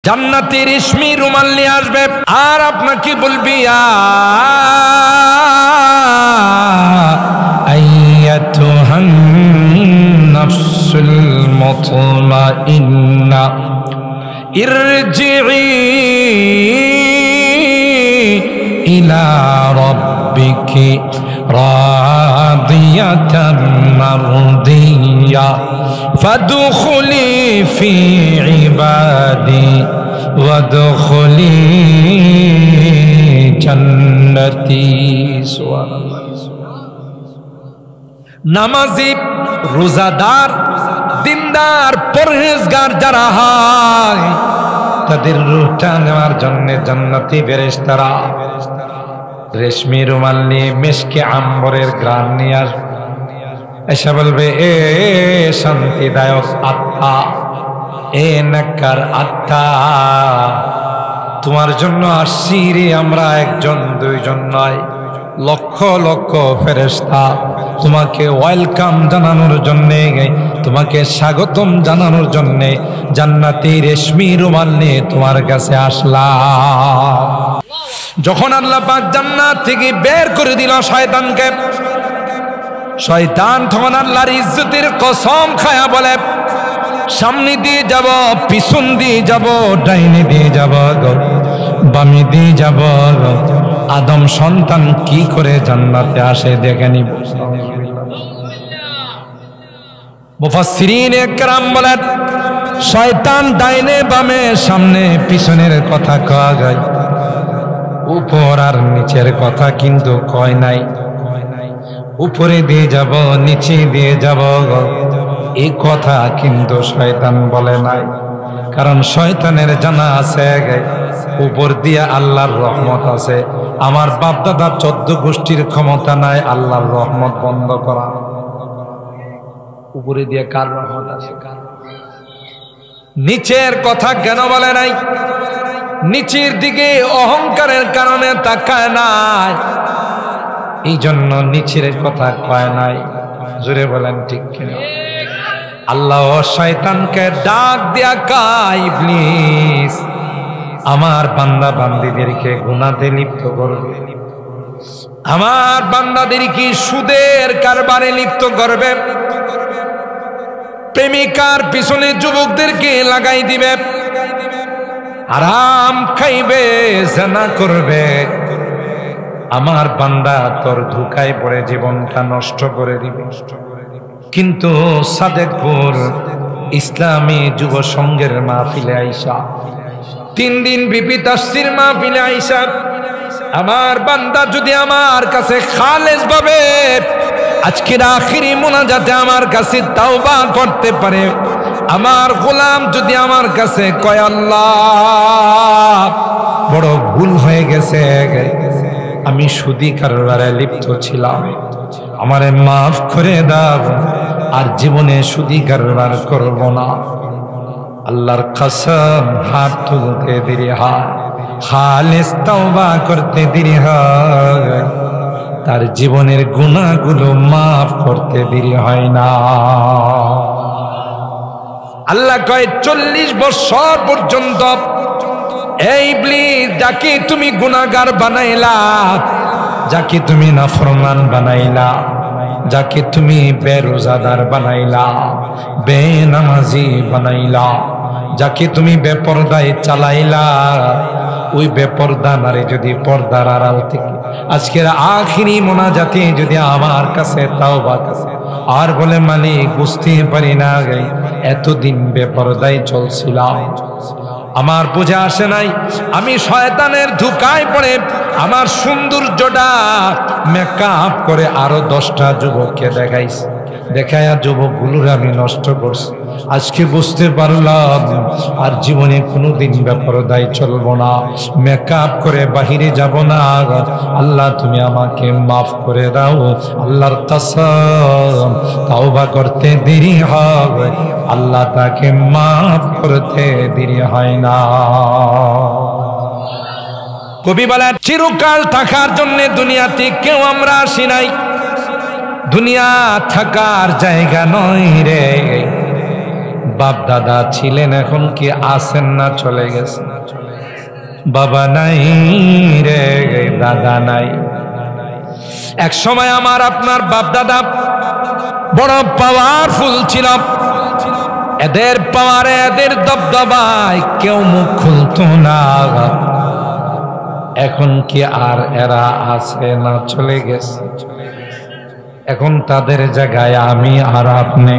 জান্নাতি রেশমি রুমাল নিয়ে আসবে আর আপনাকে বলবি আইয়াতুহান নাফসুল মুতমাইন্না ইরজিই ইলা রাব্বিকি রাদিয়াতাম মারদিয়া ফাদখুলি ফি ইবাদি ওয়াদখুলি জান্নতি। সুবহানাল্লাহ। নামাজি, রোজাদার, দিনদার, পরহেজগার যারা হয় তাদের রূহটা নেওয়ার জন্য জান্নাতি ফেরেশতারা রেশমি রুমাল নিয়ে মিশকে আম্বরের ঘ্রাণ নিয়ে আসবে, এসে বলবে এ শান্তিদায়ক আত্মা, এ নেককার আত্মা, তোমার জন্য আসছি রে আমরা, একজন দুইজন নয়, লক্ষ লক্ষ ফেরেশতা তোমাকে ওয়েলকাম জানানোর জন্যে, তোমাকে স্বাগতম জানানোর জন্যে জান্নাতি রেশমি রুমাল নিয়ে তোমার কাছে আসলাম। যখন আল্লাহ পাক জান্নাত থেকে বের করে দিল শয়তানকে, শয়তান তখন আল্লাহর ইজ্জতের কসম খায়া বলে সামনে দিয়ে যাব, পিছন দিয়ে যাব, ডাইনে দিয়ে যাব, বামে দিয়ে যাব, আদম সন্তান কি করে জান্নাতে আসে দেখে নিব। মুফাসসিরিন একরাম বলেন শয়তান ডাইনে বামে সামনে পিছনের কথা কয় যায়, উপর আর নিচের কথা কিন্তু কয় নাই। উপরে দিয়ে যাব, নিচে দিয়ে যাব এই কথা কিন্তু শয়তান বলে নাই, কারণ শয়তানের জানা আছে উপর দিয়ে আল্লাহর রহমত আছে। আমার বাপ দাদা 14 গোষ্ঠীর ক্ষমতা নাই আল্লাহর রহমত বন্ধ করা। উপরে দিয়ে কার রহমত আছে? নিচের কথা কেন বলে নাই? নিচের দিকে অহংকারের কারণে তাকায় নাই, এই জন্য নিচের কথা কয় নাই। জোরে বলেন ঠিক কিনা? আল্লাহ শয়তানকে ডাক দিয়া কয় ইবলিস আমার বান্দা বান্দীদেরকে গুনাতে লিপ্ত করবে, আমার বান্দাদেরকে সুদের কারবারে লিপ্ত করবে, প্রেমিকার পিছনে যুবকদেরকে লাগাই দিবে, আরাম খাইবে, জিনা করবে। আমার বান্দা তোর ধোঁকায় পড়ে জীবনটা নষ্ট করে দিবে। কিন্তু সাদেকপুর ইসলামী যুব সংঘের মাহফিলে আইসা 3 দিন ব্যাপী তাফসীর মাহফিলে আইসা আমার বান্দা যদি আমার কাছে খালেস ভাবে আজকের আখিরি মুনাজাতে আমার কাছে তাওবা করতে পারে, আমার গোলাম যদি আমার কাছে কয় আল্লাহ বড় ভুল হয়ে গেছে, আমি সুদী কারবারে লিপ্ত ছিলাম, আমারে মাফ করে দাও, আর জীবনে সুদী কারবার করব না। আল্লাহর কসম হাত তুলতে দেরি হয়, খালিস তাওবা করতে দেরি হয়, তার জীবনের গুনাহগুলো মাফ করতে দেরি হয় না। আল্লাহ কয় 40 বছর পর্যন্ত এই ইবলিস যাকে তুমি গুনাহগার বানাইলা, যাকে তুমি নাফরমান বানাইলা, যাকে তুমি বেরোজাদার বানাইলা, বেনামাজি বানাইলা, যাকে তুমি বেপরদায় চালাইলা, ওই বেপরদা নারী যদি পর্দার আড়াল থেকে আজকের আখিরি মোনাজাতে যদি আমার কাছে তাওবা কাছে আর বলে মালিক বুঝতে পারি না এতদিন বেপরদায় চলছিলাম, আমার বুঝে আসে নাই, আমি শয়তানের ধোঁকায় পড়ে আমার সৌন্দর্যটা মেকআপ করে আরো 10টা যুবককে দেখাইছি, দেখায়া যুবকগুলোর আমি নষ্ট করছি। আজকে বুঝতে পারলাম আর জীবনে কোনোদিন বেপরদায় চলবো না, মেকআপ করে বাহিরে যাব না। আল্লাহ তুমি আমাকে মাফ করে দাও, আল্লাহর কসম তাওবা করতে দেরি হয়, আল্লাহ তাকে মাফ করতে দেরি হয় না। কবি বলেন চিরকাল থাকার জন্য দুনিয়াতে কেউ আমরা আসি নাই, দুনিয়া থাকার জায়গা নয় রে, বাপ দাদা ছিলেন, এখন কি আছেন না চলে গেছে? বাবা নাই রে, দাদা নাই। এক সময় আমার আপনার বাপ দাদা বড় পাওয়ারফুল ছিল, এদের পাওয়ারে এদের দবদবায় কেউ মুখ খুলতো না। এখন কি আর এরা আছে না চলে গেছে? এখন তাদের জায়গায় আমি আর আপনি।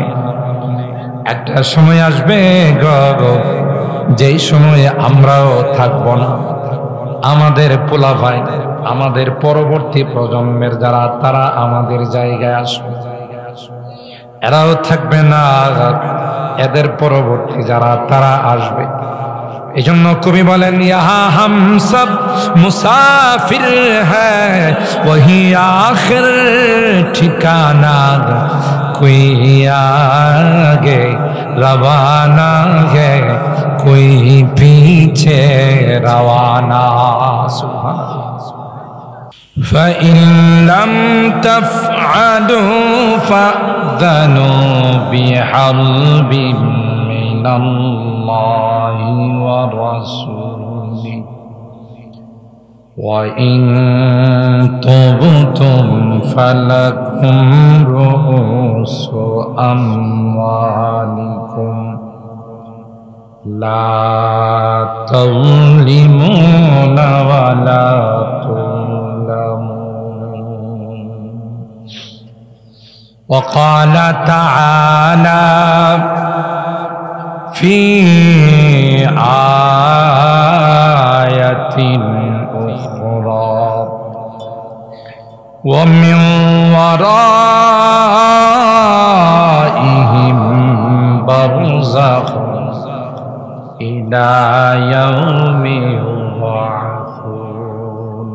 একটা সময় আসবে যেই সময়ে আমরাও থাকব না, আমাদের পোলাভাই, আমাদের পরবর্তী প্রজন্মের যারা, তারা আমাদের জায়গায় আসবে, এরাও থাকবে না, এদের পরবর্তী যারা তারা আসবে। এই জন্য কবি বলেন, ইহা হাম সব মুসাফির হ্যায় ওহি আখির ঠিকানা, কোই আগে রওয়ানা হ্যায় কোই পীছে রওয়ানা। সুবহানাল্লাহ। فإن لم تفعلوا فأذنوا بحرب من الله ورسوله وإن تبتم فلكم رؤوس أموالكم لا تظلمون ولا تظلمون. وقال تعالى في آية أخرى ومن ورائهم برزخ إلى يوم يبعثون.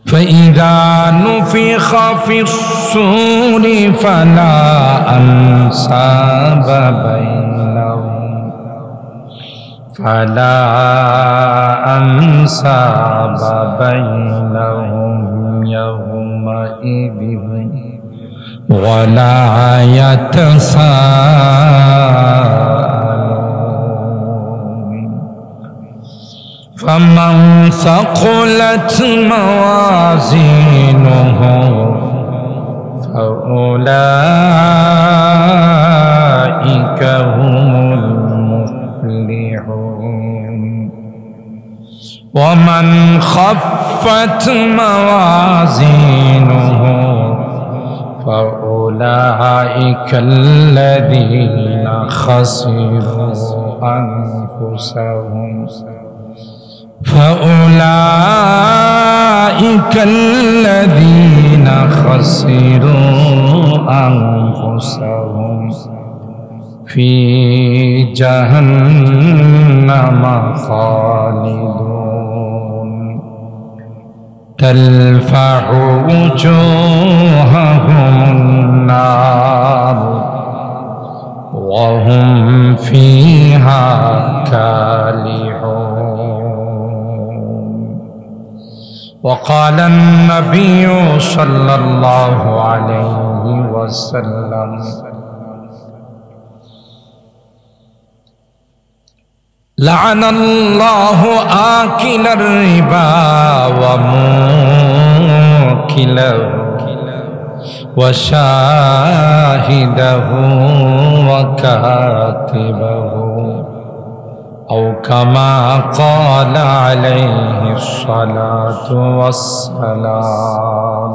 فإذا نفخ في الصور فلا أنساب بينهم يومئذ ولا يتساءلون. فمن ثقلت موازينه فأولئك هم المفلحون. ومن خفت موازينه فأولئك الذين خسروا أنفسهم فأولئك الذين خسروا أنفسهم في جهنم خالدون تلفح وجوههم النار وهم فيها كالحون. وقال النبي صلى الله عليه وسلم لعن الله آكل الربا وموكله وشاهده وكاتبه أو كما قال عليه الصلاة والسلام.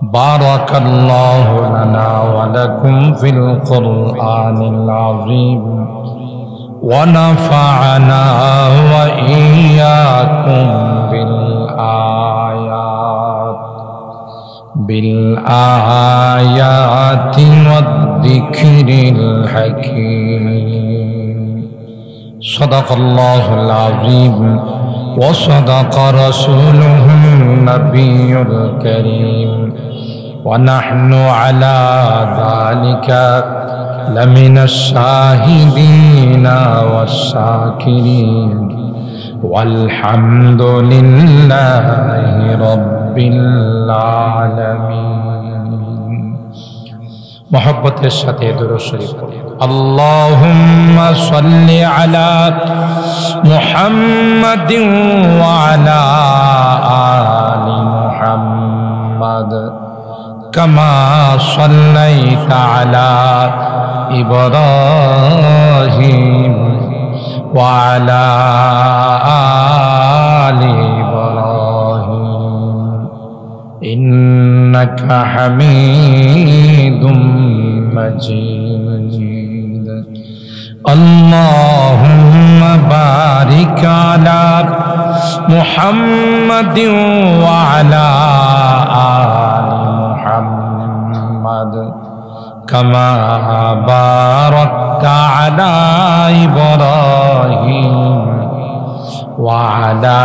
بارك الله لنا ولكم في القرآن العظيم ونفعنا وإياكم بالآيات والذكر الحكيم. صدق الله العظيم وصدق رسوله النبي الكريم ونحن على ذلك لمن الشاهدين والشاكرين والحمد لله رب العالمين. मोहब्बतेर साथे दुरूद शरीफ पढ़ी। अल्लाहुम्मा सल्लि अला मुहम्मदिन व अला आलि मुहम्मद कमा सल्लैता अला इब्राहीम व अला आलि इब्राहीम इन्नका हमीदुम मजीद। अल्लाहुम्मा बारिक अला मुहम्मदिन व अला आलि मुहम्मद कमा बारकता अला इब्राहीम व अला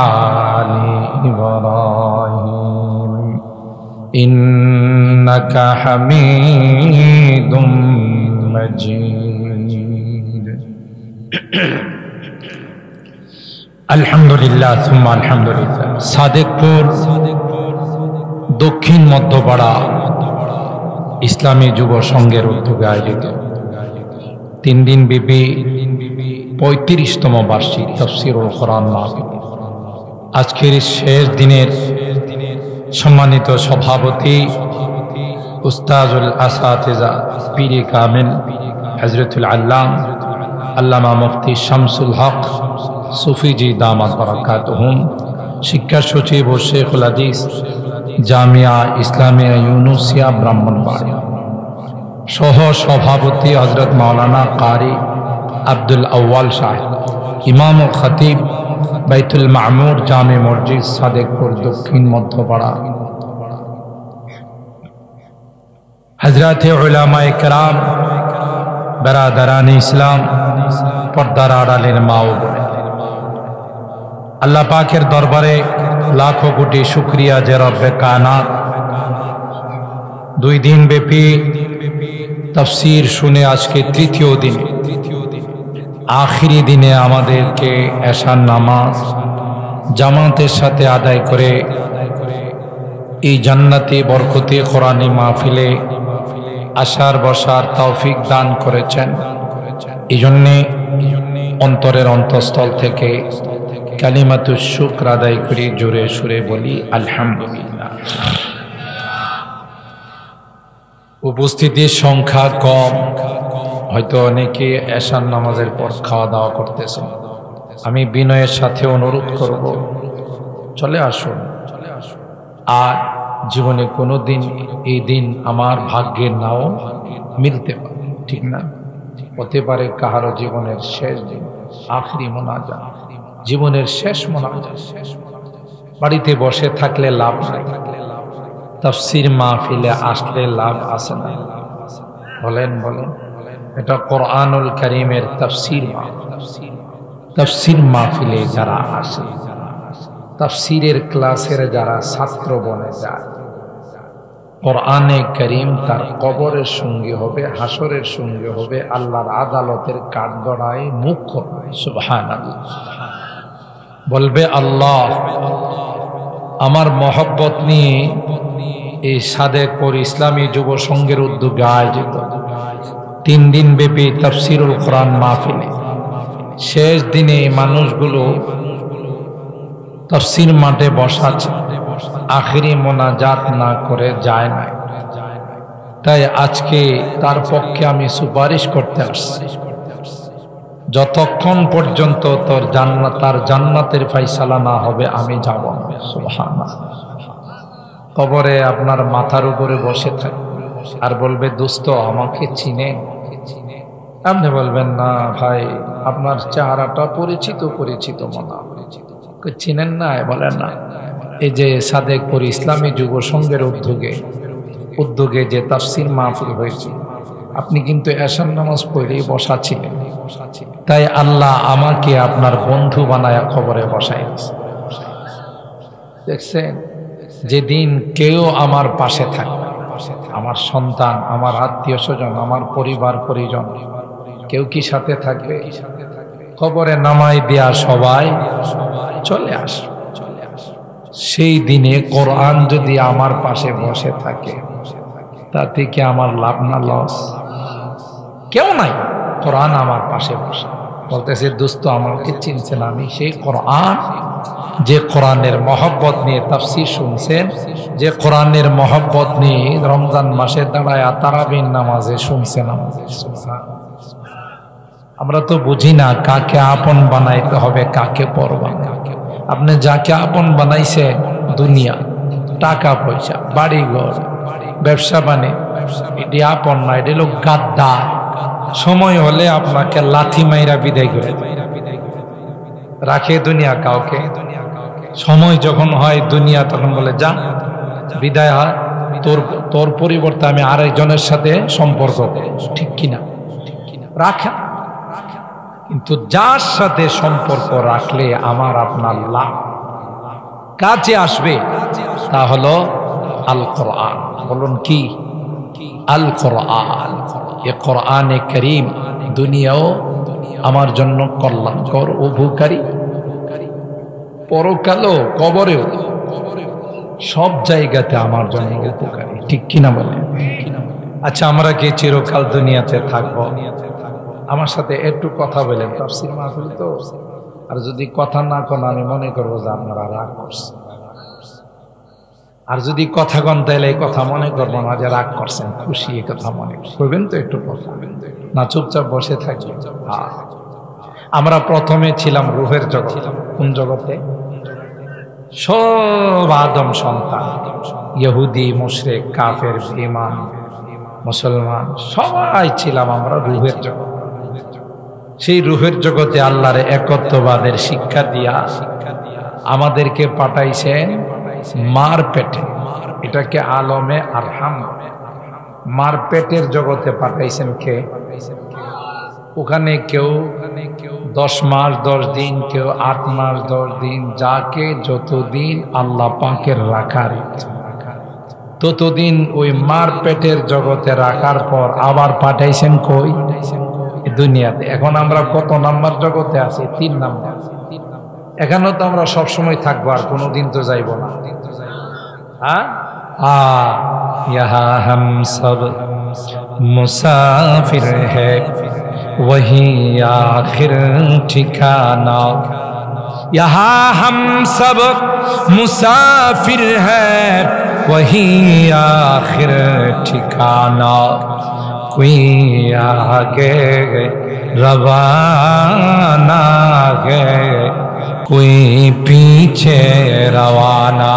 आलि इब्राहीम इन्नका हमीदुम मजीद। अल्हम्दुलिल्लाह सुम्मा अल्हम्दुलिल्लाह। सादेकपुर दक्षिण मध्यपाड़ा इस्लामी जुब संघेर उद्योगे आयोजित 3 दिन ব্যাপী 35তম বার্ষিক তাফসীরুল কুরআন মাহফিল আজকের শেষ দিনের সম্মানিত সভাপতি উস্তাজুল আসাতিজা পীরে কামিল হযরতুল আল্লাম আল্লামা মুফতি শামসুল হক সুফিজি দামাত বারাকাতুহুম, শিক্ষা সচিব ও শেখুল হাদিস জামিয়া ইসলামিয়া ইউনুসিয়া ব্রাহ্মণবাড়িয়া, সহ সভাপতি হযরত মাওলানা কারি আব্দুল আউয়াল সাহেব, ইমাম ও খতিব বাইতুল মামুর জামে মসজিদ সাদেকপুর দক্ষিণ মধ্যপাড়া, হযরতে উলামায়ে কেরাম, বেরাদারানে ইসলাম, পর্দার আড়ালের মা ও বোনেরা, আল্লাহ পাকের দরবারে লাখো কোটি শুকরিয়া যে রব্বে কায়নাত 2 দিন ব্যাপী তাফসীর শুনে আজকে তৃতীয় দিন আখিরি দিনে আমাদেরকে এশার নামাজ জামাতের সাথে আদায় করে এই জান্নাতি বরকতি কোরআনী মাহফিলে আসার বসার তৌফিক দান করেছেন। এই জন্যে অন্তরের অন্তঃস্থল থেকে কালিমাতুশ শুকর আদায় করি, জোরে সুরে বলি আলহামদুলিল্লাহ। উপস্থিতির সংখ্যা কম, হয়তো অনেকে এশার নামাজের পর খাওয়া দাওয়া করতেছেন। আমি বিনয়ের সাথে অনুরোধ করব, চলে আসুন। আর জীবনে কোনোদিন এই দিন আমার ভাগ্যের নাও মিলতে পারে, ঠিক না? হতে পারে কাহারো জীবনের শেষ দিন, আখরি মোনাজাত, জীবনের শেষ মোনাজাত। বাড়িতে বসে থাকলে লাভ নাই, তাফসীর মাহফিলে আসলে লাভ আছে না? বলেন বলেন। এটা কোরআনুল কারীমের তাফসীর মাহফিল। তাফসীর মাহফিলে যারা আসে, তাফসীরের ক্লাসের যারা ছাত্র বনে যায়, কোরআনে কারীম তার কবরের সঙ্গী হবে, হাসরের সঙ্গী হবে, আল্লাহর আদালতের কাঠগড়ায় মুখ করবে। সুবহানাল্লাহ। বলবে আল্লাহ আমার মহব্বত নিয়ে এই সাদেকপুর ইসলামী যুব সংঘের উদ্যোগে আয়োজিত 3 দিন ব্যাপী তাফসীরুল কুরআন মাহফিলে শেষ দিনে মানুষগুলো তাফসীর মাঠে বসাছে, আখিরি মোনাজাত না করে যায় না। তাই আজকে তার পক্ষে আমি সুপারিশ করতে আসছি, যতক্ষণ পর্যন্ত তার জান্নাতের ফায়সালা না হবে আমি যাব না। সুবহানাল্লাহ। কবরে আপনার মাথার উপরে বসে থাকে আর বলবে দোস্ত আমাকে চিনে? আপনি বলবেন না ভাই, আপনার চেহারাটা পরিচিত পরিচিত মনে হয়, চিনেন না? বলেন না। এই যে সাদেকপুর ইসলামী যুব সংঘের উদ্যোগে যে তাফসীর মাহফিল হয়েছে, আপনি কিন্তু এশার নামাজ পড়ে বসা ছিলেন, তাই আল্লাহ আমাকে আপনার বন্ধু বানায়া কবরে বসাই দিয়েছে। দেখছেন, যেদিন কেউ আমার পাশে থাকবে, আমার সন্তান, আমার আত্মীয় স্বজন, আমার পরিবার পরিজন, কেউ কি সাথে থাকবে? কবরে নামাই দেয়া সবাই চলে আসে। সেই দিনে কোরআন যদি আমার পাশে বসে থাকে, তাতে কি আমার লাভ না লস? কেউ নাই, কোরআন আমার পাশে বসে বলতেছে, দোস্ত আমাকে চিনছেন, আমি সেই কোরআন, যে কোরআনের মহব্বত নিয়ে তাফসীর শুনছেন, যে কোরআনের মহব্বত নিয়ে রমজান মাসে দাঁড়ায় তারাবির নামাজে শুনছেন। আমরা তো বুঝি না কাকে আপন বানাইতে হবে, কাকে পর বানাইতে। আপনি যাকে আপন বানাইছে দুনিয়া, টাকা পয়সা, বাড়িঘর, ব্যবসা বাণিজ্য, এটি আপন না, এটি লোক গাদ্দার। সময় হলে আপনাকে লাথি মাইরা বিদায় করে রাখে দুনিয়া কাউকে। সময় যখন হয় দুনিয়া তখন বলে যা, বিদায় হয়, তোর পরিবর্তে আমি আরেকজনের সাথে সম্পর্ক, ঠিক কিনা? রাখা। কিন্তু যার সাথে সম্পর্ক রাখলে আমার আপনার লাভ কাজে আসবে, তা হলো আল কোরআন। বলুন কি? আল কোরআন। এ কোরআনে কারীম দুনিয়াও আমার জন্য কল্যাণকর ও উপকারী, পরকালও, কবরেও, সব জায়গাতে আমার জন্য উপকারী, ঠিক কিনা বলে? আচ্ছা, আমরা কি চিরকাল দুনিয়াতে থাকবো? আমার সাথে একটু কথা বলেন, তাফসীর মাহফিল তো, আর যদি কথা না কোন আমি মনে করবো যে আপনারা রাগ করছেন। আর যদি কথা কন তাহলে এই কথা মনে করবো না যে রাগ করছেন, খুশি এই কথা মনে করবেন। তো একটু কথা না, চুপচাপ বসে থাকবেন। আমরা প্রথমে ছিলাম রূহের জগৎ। কোন জগতে? সব আদম সন্তান, ইহুদি, মুশরিক, কাফের, বেঈমান, মুসলমান, সবাই ছিলাম আমরা রূহের জগৎ। সেই রূহের জগতে আল্লাহর একত্ববাদের শিক্ষা দিয়া আমাদেরকে পাঠাইছেন মার পেটে। এটাকে আলমে আরহাম, মার পেটের জগতে পাঠাইছেন কে? ওখানে কেউ 10 মাস 10 দিন, কেউ 8 মাস 10 দিন, যাকে যতদিন আল্লাহ পাকের রাখার ততদিন ওই মার পেটের জগতে রাখার পর আবার পাঠাইছেন কই? দুনিয়াতে। এখন আমরা কত নাম্বার জগতে আছি? 3 নাম্বার। এখানেও তো আমরা সবসময় থাকবো, আর কোনোদিন তো যাইব না। ইহা হাম সব মুসাফির হ্যায়, वही आखिर ठिकाना। यहाँ हम सब मुसाफिर हैं, वही आखिर ठिकाना। कोई आगे रवाना है, कोई पीछे रवाना।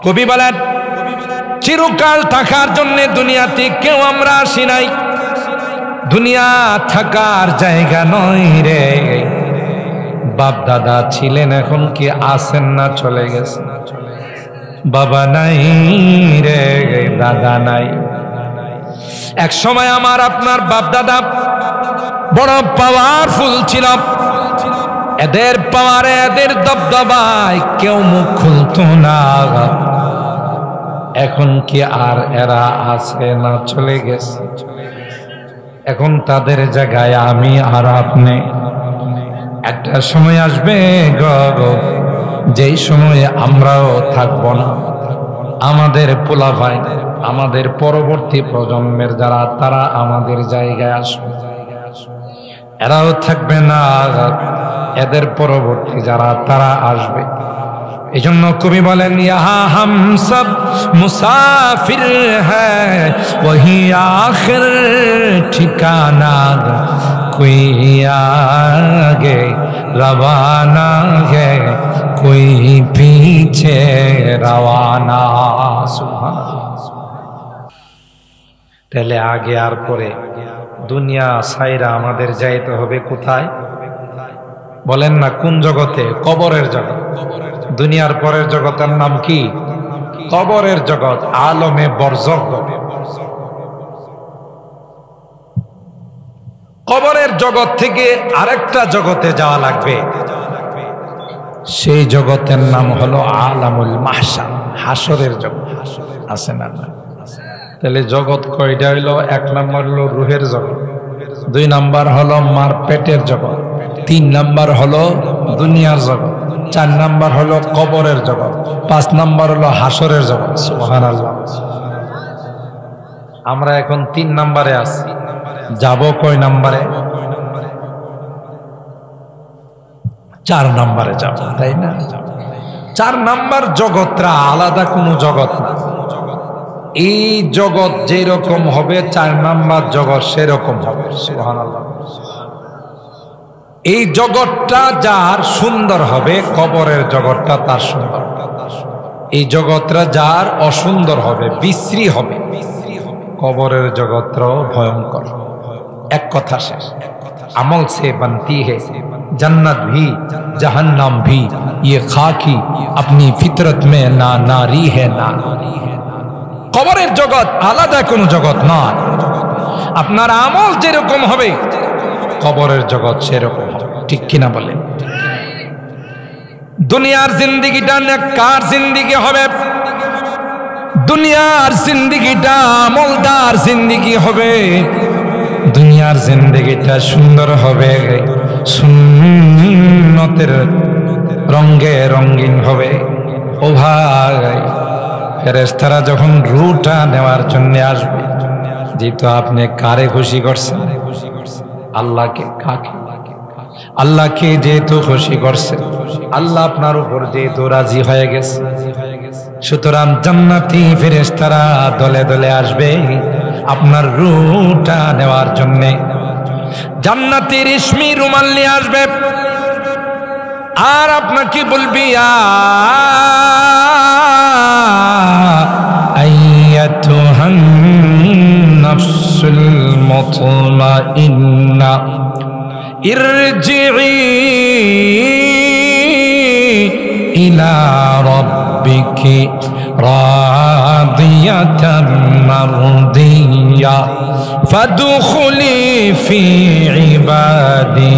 কবি বলেন, চিরকাল থাকার জন্য দুনিয়াতে কেউ আমরা আসি নাই। দুনিয়া থাকার জায়গা নয় রে। বাপ দাদা ছিলেন, এখন কি আছেন না চলে গেছে? বাবা নাই রে, দাদা নাই। এক সময় আমার আপনার বাপ দাদা বড় পাওয়ারফুল ছিল। এদের পাওয়ারে, এদের দবদবায় কেউ মুখ খুলতো না। এখন কি আর এরা আছে না চলে গেছে? এখন তাদের জায়গায় আমি আর আপনি। একটা সময় আসবে গো, যেই সময়ে আমরাও থাকব না। আমাদের পোলাভাই, আমাদের পরবর্তী প্রজন্মের যারা, তারা আমাদের জায়গায় আসবে। এরাও থাকবে না, এদের পরবর্তী যারা, তারা আসবে। এই জন্য কবি বলেন, ইহা হাম সব মুসাফির হ্যায়, ওহি আখির ঠিকানা। কোই আগে রওয়ানা হ্যায়, কোই পিছে রওয়ানা। তাহলে আগে আর পরে দুনিয়া সাইরা আমাদের যাইতে হবে কোথায়? বলেন না কোন জগতে? কবরের জগৎ। দুনিয়ার পরের জগতের নাম কি? কবরের জগৎ, আলমে বরজখ। কবরের জগৎ থেকে আরেকটা জগতে যাওয়া লাগবে। সেই জগতের নাম হলো আলামুল মাহশার, হাসরের জগৎ। আছে না? তাহলে জগৎ কয়টা হইল? 1 নম্বর হলো রূহের জগৎ, 2 নম্বর হলো মার পেটের জগৎ, 3 নম্বর হলো দুনিয়ার জগৎ, 4 নম্বর হলো কবরের জগৎ, 5 নম্বর হলো হাসরের জগৎ। সুবহানাল্লাহ। আমরা এখন 3 নম্বরে আছি, যাব কয় নম্বরে? 4 নম্বরে যাব, তাই না? 4 নম্বর জগৎটা আলাদা কোনো জগৎ না। এই জগৎ যেরকম হবে 4 নম্বর জগৎ সেরকম হবে। সুবহানাল্লাহ। এই জগৎটা যার সুন্দর হবে, কবরের জগৎটা তার সুন্দর। এই জগৎটা যার অসুন্দর হবে, বিশ্রী হবে, কবরের জগৎটাও ভয়ঙ্কর। এক কথা শেষ। अमल से बनती है जन्नत भी जहन्नम भी, ये खाकी अपनी फितरत में ना नारी है ना। কবরের জগৎ আলাদা কোনো জগৎ নয়। আপনার আমল যেরকম হবে কবরের জগৎ সেরকম হবে, ঠিক কিনা বলেন? দুনিয়ার জিন্দেগিটা নেককার জিন্দেগি হবে, দুনিয়ার জিন্দেগিটা আমলদার জিন্দেগি হবে, দুনিয়ার জিন্দেগিটা সুন্দর হবে, সুন্নতের রঙে রঙিন হবে। ও ভাই, ফেরেশতারা যখন রূহটা নেওয়ার জন্য আসবে, যেহেতু আপনি কারে খুশি করছেন? আল্লাহকে। কাকে? আল্লাহকে যেহেতু খুশি করছেন, আল্লাহ আপনার উপর যেহেতু রাজি হয়ে গেছে, সুতরাং জান্নাতি ফেরেশতারা দলে দলে আসবে আপনার রূহটা নেওয়ার জন্য। জান্নাতি রেশমি রুমাল নিয়ে আসবে আর আপনাকে বলবি, আইয়াতুহান নাফসুল মুতমাইন্না ইরজিই ইলা রাব্বিকি রাদিয়াতাম মারদিয়া ফাদখুলি ফি ইবাদি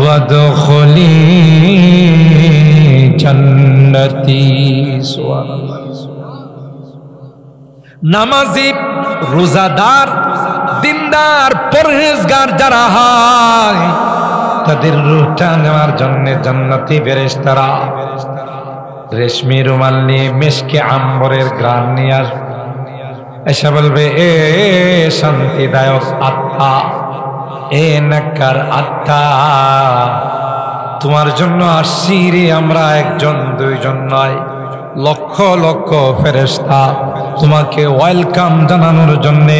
ওয়াদখুলি জান্নতি। সুবহানাল্লাহ। নামাজি, রোজাদার, দিনদার, পরহেজগার যারা হয় তাদের রূহটা নেওয়ার জন্য জান্নাতি ফেরেশতারা রেশমি রুমাল নিয়ে মিশকে আম্বরের ঘ্রাণ নিয়ে আসবে, এসে বলবে, এ শান্তিদায়ক আত্মা, এ নেককার আত্মা, তোমার জন্য আসছি রে আমরা, একজন দুইজন নয়, লক্ষ লক্ষ ফেরেশতা তোমাকে ওয়েলকাম জানানোর জন্যে,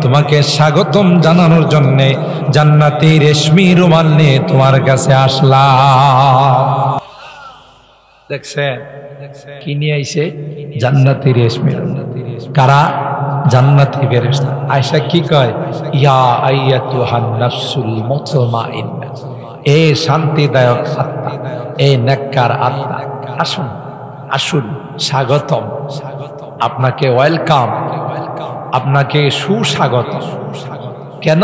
তোমাকে স্বাগতম জানানোর জন্যে জান্নাতি রেশমি রুমাল নিয়ে তোমার কাছে আসলাম। দেখছেন কি নিয়ে আইছে? জান্নাতি রেশমি রুমাল। কারা? জান্নাতি ফেরেশতা। আয়েশা কি কয়? ইয়া আইয়াতুহান নাফসুল মুতমাইন্না, এ শান্তিদায়ক আত্মা, এ নেককার আত্মা, আসুন আসুন, স্বাগতম, আপনাকে ওয়েলকাম, আপনাকে সুস্বাগত। কেন?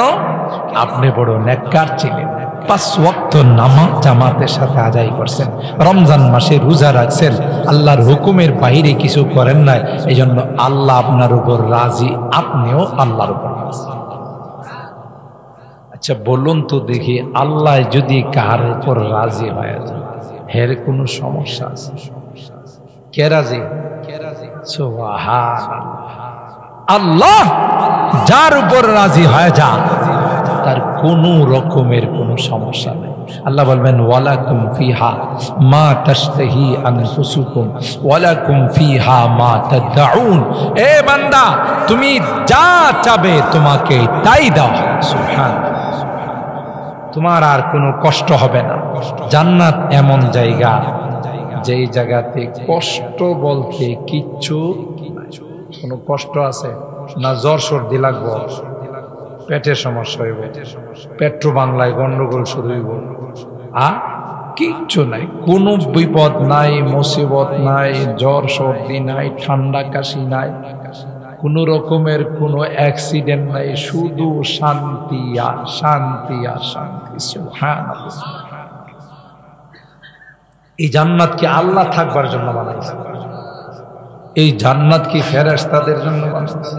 আপনি বড় নেককার ছিলেন, 5 ওয়াক্ত নামাজ জামাতের সাথে আদায় করছেন, রমজান মাসে রোজা রাখছেন, আল্লাহর হুকুমের বাইরে কিছু করেন নাই, এই জন্য আল্লাহ আপনার উপর রাজি, আপনিও আল্লাহর উপর রাজি। আচ্ছা বলুন তো দেখি, আল্লাহ যদি কার উপর রাজি হয়ে যায়, এর কোনো সমস্যা আছে? কে রাজি? সুবহানাল্লাহ। আল্লাহ যার উপর রাজি হয়ে যান তার কোনো রকমের কোনো সমস্যা নেই। আল্লাহ বলবেন, ওয়ালাকুম ফিহা মা তাশতাহি আনফুসুকুম ওয়ালাকুম ফিহা মা তাদউন। এ বান্দা, তুমি যা চাবে তোমাকে তাই দাও। সুবহানাল্লাহ। তোমার আর কোনো কষ্ট হবে না। জান্নাত এমন জায়গা, যেই জায়গাতে কষ্ট বলতে কিচ্ছু, কোনো কষ্ট আছে না? জ্বর সর্দি লাগবো, পেটের সমস্যা হইব, পেট্রো বাংলায় গন্ডগোল শুরু হইব, কিচ্ছু নাই, কোনো বিপদ নাই, মুসিবত নাই, জ্বর সর্দি নাই, ঠান্ডা কাশি নাই, কোন রকমের কোনো অ্যাক্সিডেন্ট নাই, শুধু শান্তি আর শান্তি আর শান্তি। সুবহানাল্লাহ। এই জান্নাত কি আল্লাহ থাকবার জন্য বানাইছে? এই জান্নাত কি ফেরেশতাদের জন্য বানাইছে?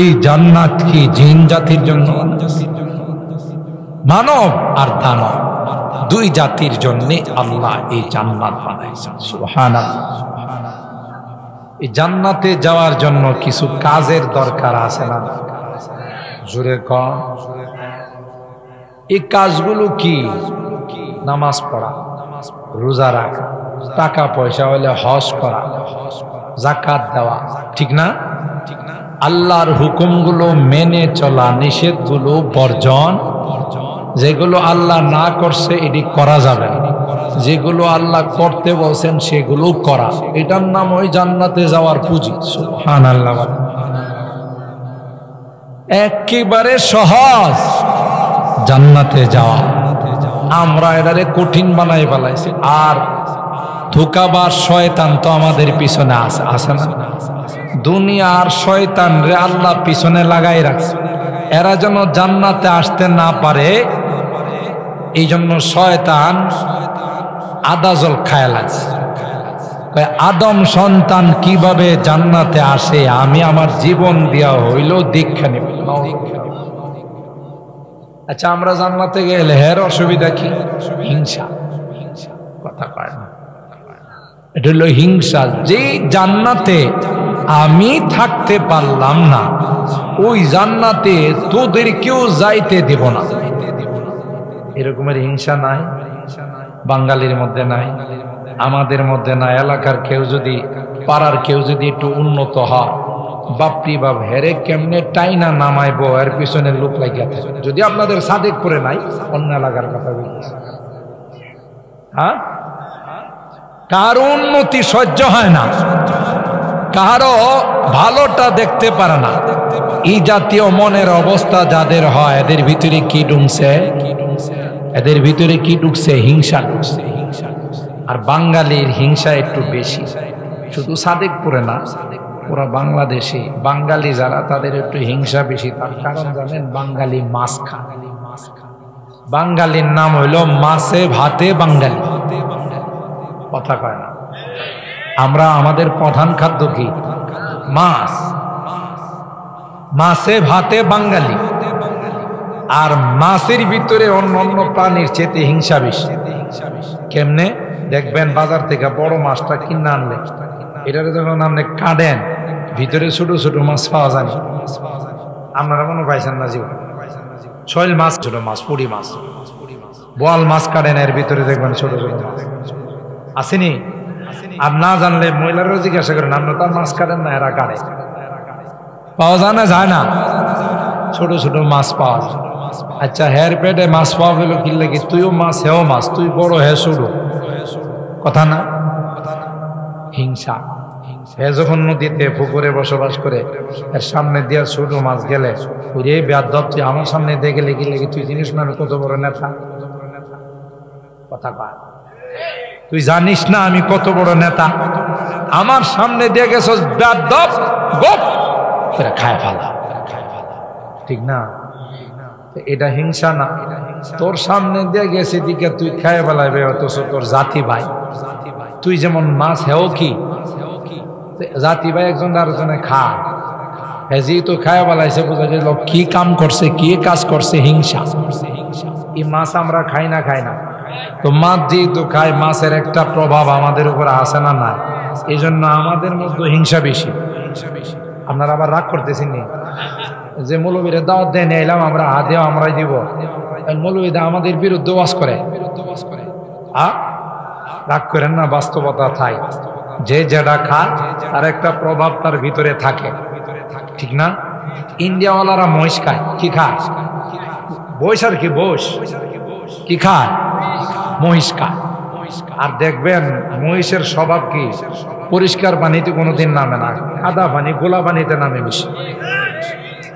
এই জান্নাত কি জিন জাতির জন্য বানাইছে? মানব আর দানব দুই জাতির জন্য আল্লাহ এই জান্নাত বানাইছেন। সুবহানাল্লাহ। এই জান্নাতে যাওয়ার জন্য কিছু কাজের দরকার আছে না? জোরে কর। এই কাজগুলো কি? নামাজ পড়া, রোজা রাখা, টাকা পয়সা হলে হজ করা, যাকাত দেওয়া, ঠিক না? আল্লাহর হুকুমগুলো মেনে চলা, নিষেধগুলো বর্জন, যেগুলো আল্লাহ না করছে এটি করা যাবে না, যেগুলো আল্লাহ করতে বলছেন সেগুলো করা। এটার নাম ওই জান্নাতে যাওয়ার পুঁজি। সুবহানাল্লাহ। একেবারে সহজ জান্নাতে যাওয়া। আমরা এটারে কঠিন বানাই ফেলাইছি। আর ধোঁকাবাজ শয়তান তো আমাদের পিছনে আছে না? দুনিয়ার শয়তান রে আল্লাহ পিছনে লাগাই রাখছে, এরা যেন জান্নাতে আসতে না পারে। এই জন্য শয়তান আদাজল খায় লাগছে। আদম সন্তান কিভাবে জান্নাতে আসে আমি আমার জীবন দেওয়া হইল দীক্ষা নেব। আচ্ছা, আমরা জান্নাতে গেলে হের অসুবিধা কি? হিংসা। কথা কয় না, এটা হলো হিংসা। যে জান্নাতে আমি থাকতে পারলাম না, ওই জান্নাতে তোদের কেউ যাইতে দেব না, এরকমের হিংসা নাই? বাঙালির মধ্যে নাই, আমাদের মধ্যে নাই। এলাকার কেউ যদি, পাড়ার কেউ যদি একটু উন্নত হয়, বাপরি বাপ হেরে কেমনে টাইনা নামাইবো, এর পিছনে লোক লাগিয়া থাকে। যদি আপনাদের সাদেকপুরে নাই, অন্য এলাকার কথা বলছি। হ্যাঁ, কারো উন্নতি সহ্য হয় না, কারো ভালোটা দেখতে পারে না। এই জাতীয় মনের অবস্থা যাদের হয়, এদের ভিতরে কি ঢুকছে? এদের ভিতরে কি ঢুকছে? হিংসা ঢুকছে। আর বাঙালির হিংসা একটু বেশি, শুধু সাদেকপুরে না, পুরা বাংলাদেশে বাঙালি যারা, তাদের একটু হিংসা বেশি। তার কারণ জানেন? বাঙালি মাছ খায়। বাঙালির নাম হইল মাছে ভাতে বাঙালি। কথা কয় না? আমরা, আমাদের প্রধান খাদ্য কি? মাছ। মাছে ভাতে বাঙালি। আর মাছের ভিতরে অন্য অন্য প্রাণীর চেয়ে হিংসা বেশি। কেমনে? দেখবেন বাজার থেকে বড় মাছটা কিনে আনলে, এটারে যখন আপনি কাটেন, ভিতরে ছোট ছোট মাছ পাওয়া যায়। আপনারা মনে পাইছেন না? জীবন শৈল মাছ, ছোট মাছ, পুঁটি মাছ, বোয়াল মাছ কাটেন, এর ভিতরে দেখবেন ছোট ছোট মাছ আসেনি। আর না জানলে মহিলারাও জিজ্ঞাসা করেন, আপনি তার মাছ কাটেন না? এরা কাটে। পাওয়া যায় না? যায় না? ছোট ছোট মাছ পাওয়া যায়। আচ্ছা, হের পেটে মাছ পাওয়া গেল কি লাগে? তুইও মাছ, হেও মাছ, তুই বড়, হে ছোট। কথা না? হিংসা। হে যখন নদীতে পুকুরে বসবাস করে, এর সামনে দিয়া ছোট মাছ গেলে, ওরে বেয়াদব, তুই আমার সামনে দিয়ে গেলে কি লাগে? তুই জিনিস না আমি কত বড় নেতা? কথা কয়, তুই জানিস না আমি কত বড় নেতা? আমার সামনে দিয়ে গেছস, বেয়াদব, গপ করে খায় ফেলা। ঠিক না? এটা হিংসা না? তোর সামনে দিয়ে গেছে দিকে তুই খায় ফেলাইবে, অথচ তোর জাতি ভাই। তুই যেমন মাছ, হেও কি জাতি ভাই, একজন আরেকজনে খা। হেজি তো খায় ফেলাইছে, বোঝা গেল কি কাম করছে, কি কাজ করছে? হিংসা। এই মাছ আমরা খাই না? খাই না? তো মাছ যেহেতু খাই, মাছের একটা প্রভাব আমাদের উপর আসে না? না। এই জন্য আমাদের মধ্যে হিংসা বেশি। আপনারা আবার রাগ করতেছেন নি? যে মৌলবীরা দাওয়াত দেয় নিলাম আমরা, হাতেও আমরাই দিব, মৌলবীরা আমাদের বিরুদ্ধে ওয়াজ করে। রাগ করেন না, বাস্তবতা তাই। যে যেটা খায় তার একটা প্রভাব তার ভিতরে থাকে, ঠিক না? ইন্ডিয়াওয়ালারা মহিষ খায়। কি খায়? বইস। আর কি বইস কি খায়? মহিষ খায়। আর দেখবেন মহিষের স্বভাব কি? পরিষ্কার পানিতে কোনোদিন নামে না, কাদা পানি, গোলা পানিতে নামে বেশি।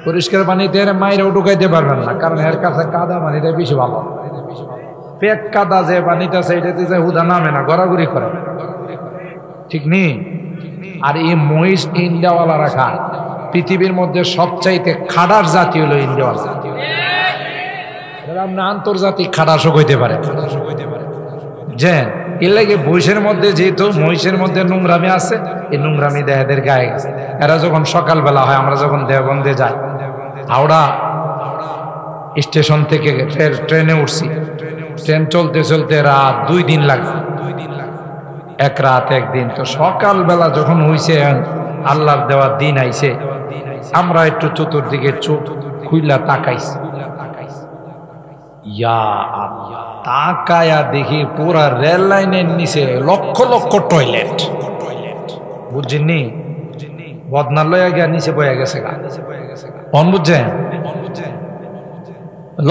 পরিষ্কার পানিতে মায়েরাও ঢুকাইতে পারবেন না, কারণ এর কাছে কাদা পানিটা বেশি ভালো। পেট কাদা যে পানিটা, সেইটাতে যে হুদা নামে না, গড়াগড়ি করে, ঠিক নেই? আর এই মহিষ ইন্ডিয়াওয়ালারা খায়। পৃথিবীর মধ্যে সবচাইতে খাড়ার জাতি হলো ইন্ডিয়াওয়ালা। আপনি আন্তর্জাতিক খাড়াসও কইতে পারে যে এর লাগে বইসের মধ্যে, যেহেতু মহিষের মধ্যে নোংরামি আছে, এই নোংরামি দেহেদের গায়ে গেছে। এরা যখন সকালবেলা হয়, আমরা যখন দেওবন্দে যাই, হাওড়া স্টেশন থেকে ট্রেনে উঠছি, ট্রেন চলতে চলতে রাত 2 দিন লাগে। এক রাত একদিন। তো সকালবেলা যখন হইছে আল্লাহর দেওয়া দিন আইছে, আমরা একটু চতুর্দিকে চোখ খুইলা তাকাইছি। ইয়া আল্লাহ, তাকায়া দেখি পুরা রেল লাইনের নিচে লক্ষ লক্ষ টয়লেট। বুঝছেননি? বদনালয়া গিয়া নিচে বয়ে গেছে গা। কোন বুঝছেন?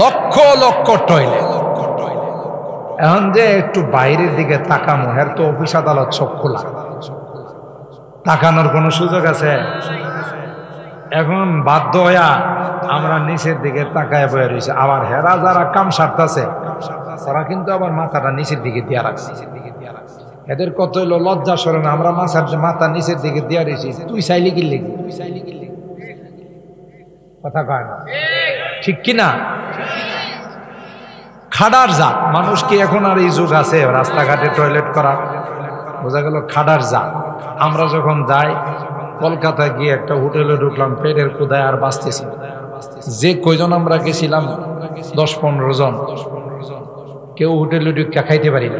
লক্ষ লক্ষ টয়লেট। এখন যে একটু বাইরের দিকে তাকানো, এর তো অফিস আদালত সব খোলা, তাকানোর কোনো সুযোগ আছে? এখন বাধ্য হইয়া আমরা নিচের দিকে তাকায় বয়ে রয়েছে। আবার হেরা যারা কাম সারতাছে তারা কিন্তু আবার মাথাটা নিচের দিকে দিয়া রাখছে। এদের কত হইলো লজ্জা সরণ, আমরা মাথা নিচের দিকে দিয়া রয়েছি। তুই চাইলি কি লিখবি? কথা কয় না, ঠিক কিনা? খাডার জাত মানুষ কি এখন আর এই যুগ আছে রাস্তাঘাটে টয়লেট করা? বোঝা গেল খাডার জাত। আমরা যখন যাই কলকাতায় গিয়ে একটা হোটেলে ঢুকলাম, পেটের ক্ষুধায় আর বাঁচতেছি। যে কয়জন আমরা গেছিলাম 10-15 জন, কেউ হোটেলে ঢুকা খাইতে পারি না।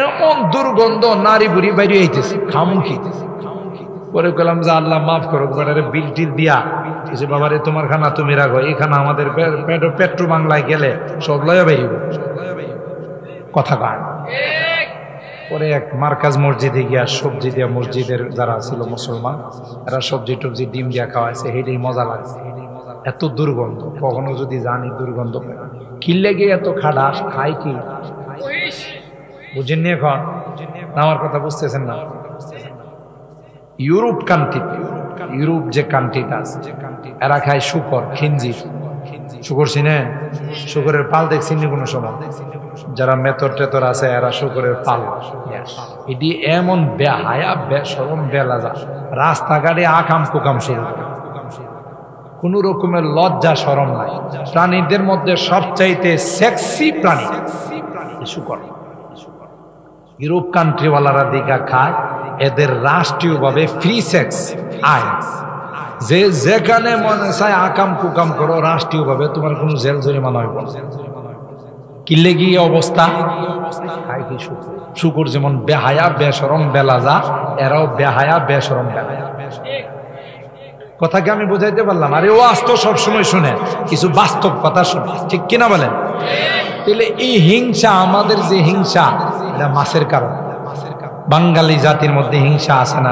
এমন দুর্গন্ধ, নারী বুড়ি বাইরে আইতেছে, খামু কি? পরে গেলাম যে আল্লাহ মাফ করো, বিল টিল দিয়া বাবারে তোমার খানা তুমি রাখো, এই খানা আমাদের পেট্রো বাংলায় গেলে সব লয়া বেরিব। কথা কয়। পরে এক মার্কাজ মসজিদে গিয়া সবজি দিয়া, মসজিদের যারা ছিল মুসলমান এরা সবজি টবজি ডিম দিয়া খাওয়াইছে, হেঁটেই মজা লাগছে। এত দুর্গন্ধ, কখনো যদি জানি দুর্গন্ধ কিনলে গিয়ে এত খাডাস খাই কি? বুঝেননি এখন? আমার কথা বুঝতেছেন না? ইউরোপ কান্ট্রি, ইউরোপ যে কান্ট্রিটা আছে এরা খায় শুকর, খিনজির। শুকর চিনেন? শুকরের পাল দেখছেন কোনো সময়? যারা মেতর টেতর আছে এরা শুকরের পাল। এটি এমন বেহায়া বেশরম বেলাজা, রাস্তাঘাটে আকাম কুকাম শুরু করে, কোন রকমের লজ্জা শরম নাই। প্রাণীদের মধ্যে সবচাইতে সেক্সি প্রাণী শুকর। ইউরোপ কান্ট্রিওয়ালারা দিঘা খায়, এদের রাষ্ট্রীয়ভাবে ফ্রি সেক্স আইন। যে যেখানে মনে চায় আকাম কুকাম করো, রাষ্ট্রীয়ভাবে তোমার কোনো জেল জরিমানা হইব না। কিলে গিয়ে অবস্থা খায় কি? শুকুর যেমন বেহায়া বেশরম বেলাজা, এরাও বেহায়া বেশরম বেলাজা। কথা কি আমি বুঝাইতে পারলাম? আরে ও আজ তো সবসময় শুনে, কিছু বাস্তব কথা শুনে, ঠিক কিনা বলেন? তাহলে এই হিংসা, আমাদের যে হিংসা, এটা মাছের কারণ। বাঙালি জাতির মধ্যে হিংসা আছে না?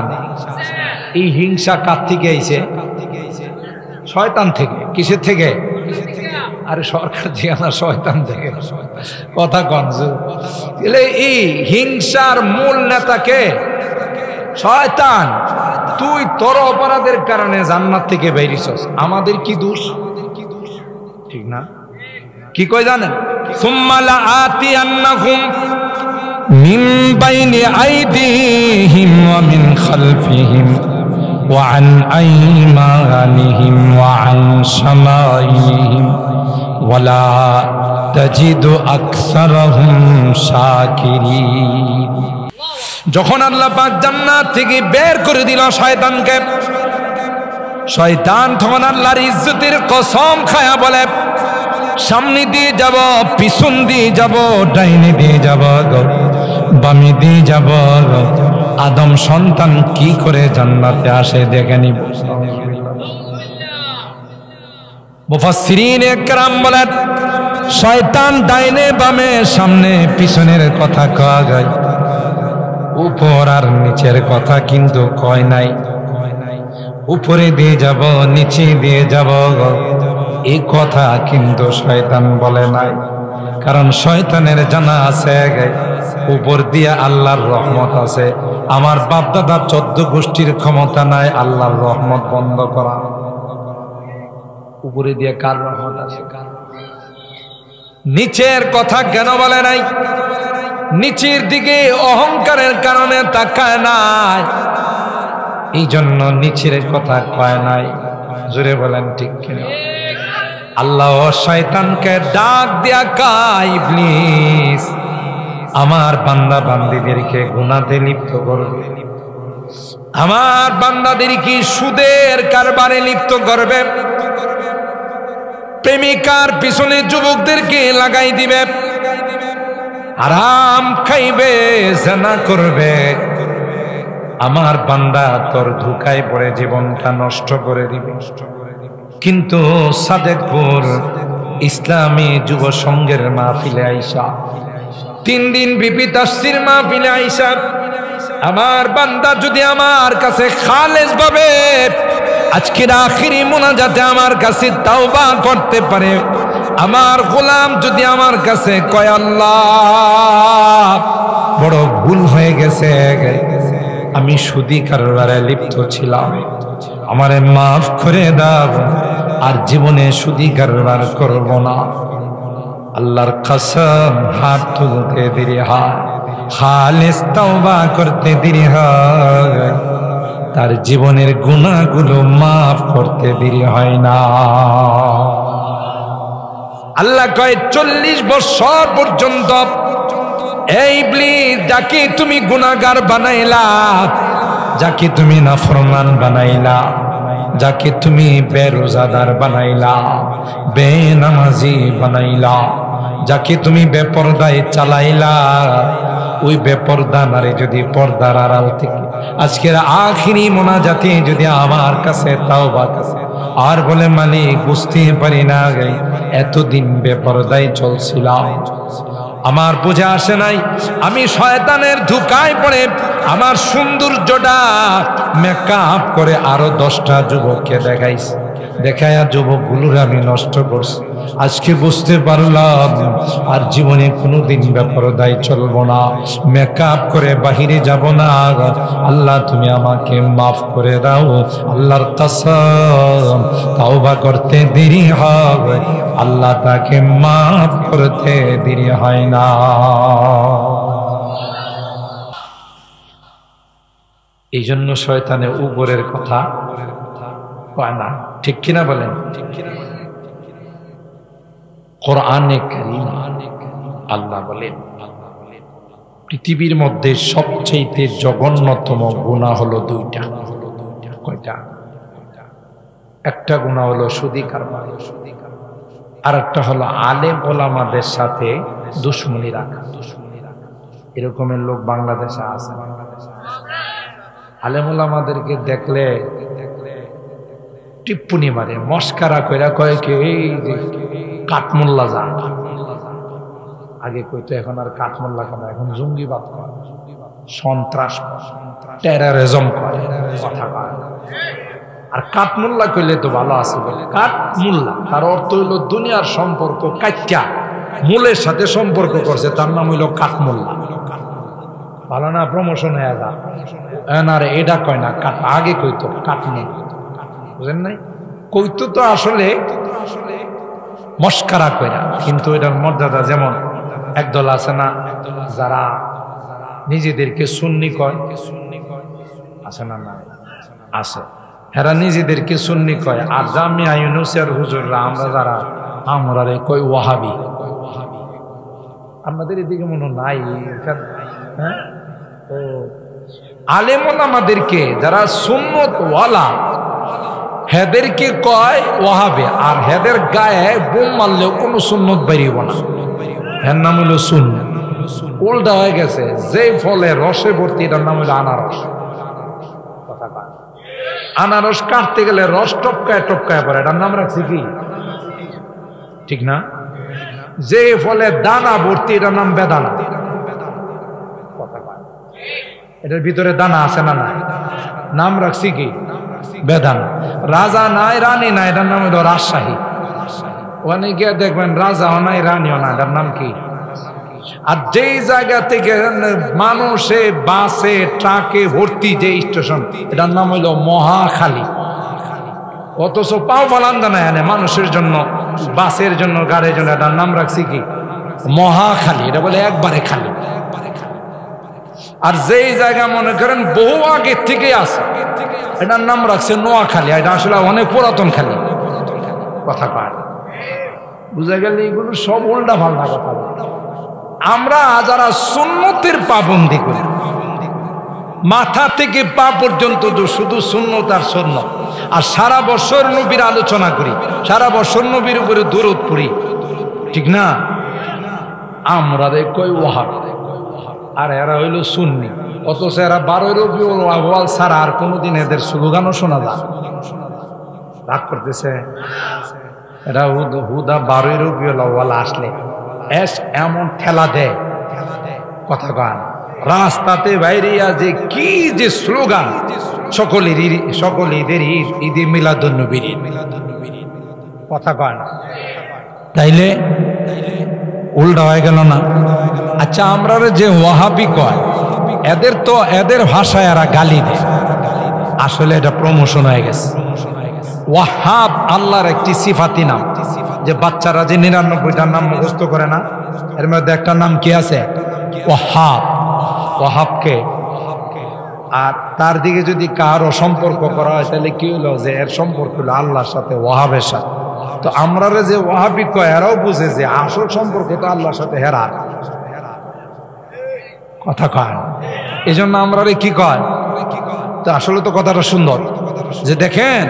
এই হিংসা কার থেকে আইছে? শয়তান থেকে। কিসের থেকে? আরে সরকার থেকে না, শয়তান থেকে। কথা কন। এই হিংসার মূল নেতাকে শয়তান। তুই তোর অপরাধের কারণে জান্নাত থেকে বেরিয়েছস, আমাদের কি দোষ? ঠিক না? কি কয় জানেন? সুম্মা লাআতিয়ান্নাহুম মিন বাইনি আইদিহিম ওয়া মিন খালফিহিম ওয়া আন আইমানিহিম ওয়া আন শামাইলিহিম ওয়া লা তাজিদু আকসারাহুম শাকিরিন। যখন আল্লাহ পাক জান্নাত থেকে বের করে দিল শয়তানকে, শয়তান তখন আল্লাহর ইজ্জতের কসম খায়া বলে, সামনে দিয়ে যাব, পিছন দিয়ে যাব, ডাইনে দিয়ে যাব, বামে দিয়ে যাব, আদম সন্তান কি করে জান্নাতে আসে দেখে নিব। মুফাসসিরিন একরাম বলেন, শয়তান ডাইনে বামে সামনে পিছনের কথা কয়া যায়, উপর আর নিচের কথা কিন্তু কয় নাই। উপরে দিয়ে যাব, নিচে দিয়ে যাব, এই কথা কিন্তু শয়তান বলে নাই। কারণ শয়তানের জানা আছে উপর দিয়ে আল্লাহর রহমত আছে। আমার বাপ দাদা 14 গোষ্ঠীর ক্ষমতা নাই আল্লাহর রহমত বন্ধ করা। উপরে দিয়ে কার রহমত আছে? নিচের কথা কেন বলে নাই? নিচের দিকে অহংকারের কারণে তাকায় নাই, এই জন্য নিচের কথা কয় নাই। জোরে বলেন ঠিক কিনা? আল্লাহ শয়তানকে ডাক দিয়া কয়, ইবলিস আমার বান্দা বান্দীদেরকে গুনাতে লিপ্ত করবে, আমার বান্দাদেরকে সুদের কারবারে লিপ্ত করবে, প্রেমিকার পিছনে যুবকদেরকে লাগাই দিবে, হারাম খাইবে, জিনা করবে, আমার বান্দা তোর ধোঁকায় পড়ে জীবনটা নষ্ট করে দিবে। কিন্তু সাদেকপুর ইসলামী যুব সংঘের মাহফিলে আইসা 3 দিন বিপি তাফসীর মাহফিলে আইসা আমার বান্দা যদি আমার কাছে খালেস ভাবে আজকের আখিরি মুনাজাতে আমার কাছে তাওবা করতে পারে, আমার গোলাম যদি আমার কাছে কয় আল্লাহ বড় ভুল হয়ে গেছে, আমি সুদী কারবারে লিপ্ত ছিলাম, আমারে মাফ করে দাও, আর জীবনে সুদী কারবার করব না। আল্লাহর কসম, হাত তুলতে দেরি হয়, খালিস তাওবা করতে দেরি হয়, তার জীবনের গুনাহগুলো মাফ করতে দেরি হয় না। আল্লাহ কয় 40 বছর পর্যন্ত এই ইবলিস যাকে তুমি গুনাহগার বানাইলা, যাকে তুমি নাফরমান বানাইলা, যাকে তুমি বেরোজাদার বানাইলা, বেনামাজি বানাইলা, যাকে তুমি বেপরদায় চালাইলা, ওই বেপরদা নারী যদি পর্দার আড়াল থেকে আজকের আখিরি মোনাজাতে যদি আমার কাছে তাওবা কাছে আর বলে মালিক বুঝতে পারি না এতদিন বেপরদায় চলছিলাম, আমার বুঝে আসে নাই, আমি শয়তানের ধোঁকায় পড়ে আমার সৌন্দর্যটা মেকআপ করে আরো 10টা যুবককে দেখাইছি, দেখায়া যুবকগুলোর আমি নষ্ট করছি। আজকে বুঝতে পারলাম আর জীবনে কোনোদিন বেপরদায় চলবো না, মেকআপ করে বাহিরে যাব না। আল্লাহ তুমি আমাকে মাফ করে দাও, আল্লাহর কসম তাওবা করতে দেরি হয়, আল্লাহ তাকে মাফ করতে দেরি হয় না। এই জন্য শয়তানে উপরের কথা কয় না, ঠিক কিনা বলেন? কোরআনে কারীম আল্লাহ বলেন পৃথিবীর মধ্যে সবচেয়ে জঘন্যতম গুনাহ হলো 2টা। কয়টা? একটা গুনাহ হলো সুদী কারবার, আর একটা হলো আলেম ওলামাদের সাথে দুশমনি রাখা। এরকমের লোক বাংলাদেশে আছে। আলেম ওলামাদেরকে দেখলে টিপ্পুনি মারে, মস্কারা কইরা কয় কি এই যে কাঠমোল্লা যান, আগে কইতো এখন আর কাঠমোল্লা কেন, এখন জঙ্গিবাদ করে, সন্ত্রাস টেররিজম করে, কথা কয়। আর কাঠমোল্লা কইলে তো ভালো আছে বলে কাঠমোল্লা, তার অর্থ হইল দুনিয়ার সম্পর্ক কাট্টা মূলের সাথে সম্পর্ক করছে, তার নাম হইল কাঠমোল্লা। ভালো না? প্রমোশন হয়ে যা আর এটা কয় না, আগে কইতো কাঠমোল্লা, বুঝেন নাই? কইতো তো আসলে মস্কারা কইরা, কিন্তু এটার মর্যাদা যেমন একদল আছে না যারা নিজেদেরকে সুন্নি কয়, আছে না? না আছে, এরা নিজেদেরকে সুন্নি কয়, আর জামিয়া ইউনুসের হুজুররা আমরা যারা আমরা কই ওয়াহাবি। আমাদের এদিকে মনে নাই। হ্যাঁ, তো আলেম ওলামাদেরকে যারা সুন্নত ওয়ালা হেদেরকে কয় ওয়াহাবে, আর হেদের গায়ে বোম মারলেও কোনো সুন্নত বেরিব না, এর নাম হইল সুন্নত। উল্টা হয়ে গেছে, যে ফলে রসে ভর্তি এটার নাম হইল আনারস। আনারস কাটতে গেলে রস টপকায় টপকায় পড়ে, এটার নাম রাখছি কি? ঠিক না? যে ফলে দানা ভর্তি এটার নাম বেদানা। এটার ভিতরে দানা আছে না? না, নাম রাখছি কি? বেদানা। রাজা নাই, রানী নাই, এটার নাম হইল রাজশাহী। ওখানে গিয়ে দেখবেন রাজাও নাই, রানীও নাই, এটার নাম কি? আর যেই জায়গা থেকে মানুষে বাসে ট্রাকে ভর্তি যে স্টেশন, এটার নাম হইল মহাখালী। অথচ পাও পালান জানা এনে মানুষের জন্য, বাসের জন্য, গাড়ির জন্য, এটার নাম রাখছি কি? মহাখালী। এটা বলে একবারে খালি। আর যেই জায়গা মনে করেন বহু আগের থেকে আছে, এটার নাম রাখছে নোয়াখালী। এটা আসলে অনেক পুরাতন খালি। কথা কয় বুঝা গেল? এগুলো সব উল্টা পাল্টা কথা। আমরা যারা সুন্নতের পাবন্দি করি, মাথা থেকে পা পর্যন্ত শুধু সুন্নত আর সুন্নত, আর সারা বছর নবীর আলোচনা করি, সারা বছর নবীর উপরে দরুদ পড়ি, ঠিক না? আমরা রে কই ওয়াহাব, আর এরা হইল সুন্নি। অথচ এরা 12 রবিউল আউয়াল ছাড়া আর কোনোদিন এদের স্লোগানও শোনা যায়। রাগ করতেছে এরা হুদা 12 রবিউল আউয়াল আসলে এমন ঠেলা দেয়, কথা কন রাস্তাতে বাইরিয়া যে কি যে স্লোগান, সকলের ঈদে মিলাদুন্নবীর কথা কন, তাইলে উল্টা হয়ে গেল না? আচ্ছা, আমরা যে ওয়াহাবি কয় এদের ভাষায় এরা গালি দেয়, আসলে এটা প্রমোশন হয়ে গেছে। ওয়াহাব আল্লাহর একটি সিফাতি নাম, যে বাচ্চারা যে 99টার নাম মুখস্থ করে না, এর মধ্যে একটা নাম কি আছে? ওয়াহাব। ওয়াহাবকে আর তার দিকে যদি কারো সম্পর্ক করা হয় তাহলে কি হলো, যে এর সম্পর্ক হলো আল্লাহর সাথে, ওয়াহাবের সাথে। তো আমরা যে ওয়াহাবি কয় এরাও বুঝে যে আসল সম্পর্ক তো আল্লাহর সাথে হেরার কথা কয়। এই জন্য আমরা কি কয়, তো আসলে তো কথাটা সুন্দর, যে দেখেন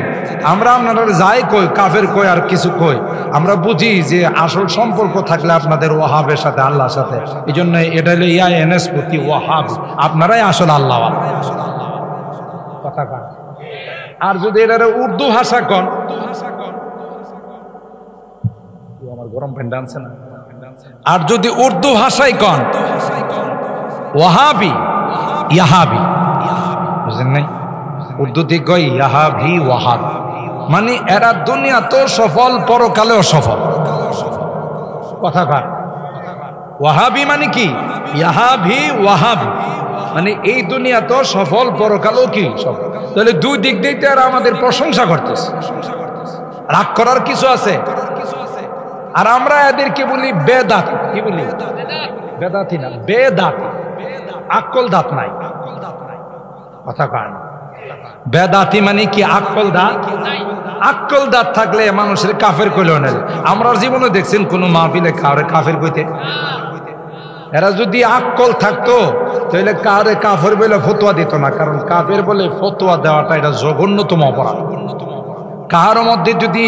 আমরা আপনারা যাই কই, কাফের কই আর কিছু কই, আমরা বুঝি যে আসল সম্পর্ক থাকলে আপনাদের ওয়াহাবের সাথে, আল্লাহর সাথে। এই জন্য এটা হলো ইয়াএনএস প্রতি ওয়াহাব, আপনারাই আসল আল্লাহ কথা কন। আর যদি এটা উর্দু ভাষা কন, আমার গরম প্যান্ট আনছে না, আর যদি উর্দু ভাষায় কন ওয়াহাবি, ইয়াহাবি, বুঝলেন নাই? উর্দুতে কয় ইয়াহাবি, ওয়াহাব, মানে এরা দুনিয়া তো সফল, পরকালেও সফল কথা কন। ওয়াহাবি মানে কি? ইয়াহাবি, ওয়াহাবি মানে এই দুনিয়া তো সফল, পরকালেও কি সফল। তাহলে দুই দিক দিয়ে এরা আমাদের প্রশংসা করতেছে, রাগ করার কিছু আছে? আর আমরা এদেরকে বলি বেদাত। কি বলি? বেদাতি না, বেদাত, আকল দাঁত নাই কথা কন। বেদাতি মানে কি? আকল দাঁত। আকল দাঁত থাকলে মানুষের কাফের কইল না। আমরা জীবনে দেখছেন কোন মাহফিলে কাউরে কাফের কইতে? এরা যদি আকল থাকতো তাহলে কাউরে কাফের বলে ফতোয়া দিত না, কারণ কাফের বলে ফতোয়া দেওয়াটা এটা জঘন্যতম অপরাধ। কার মধ্যে যদি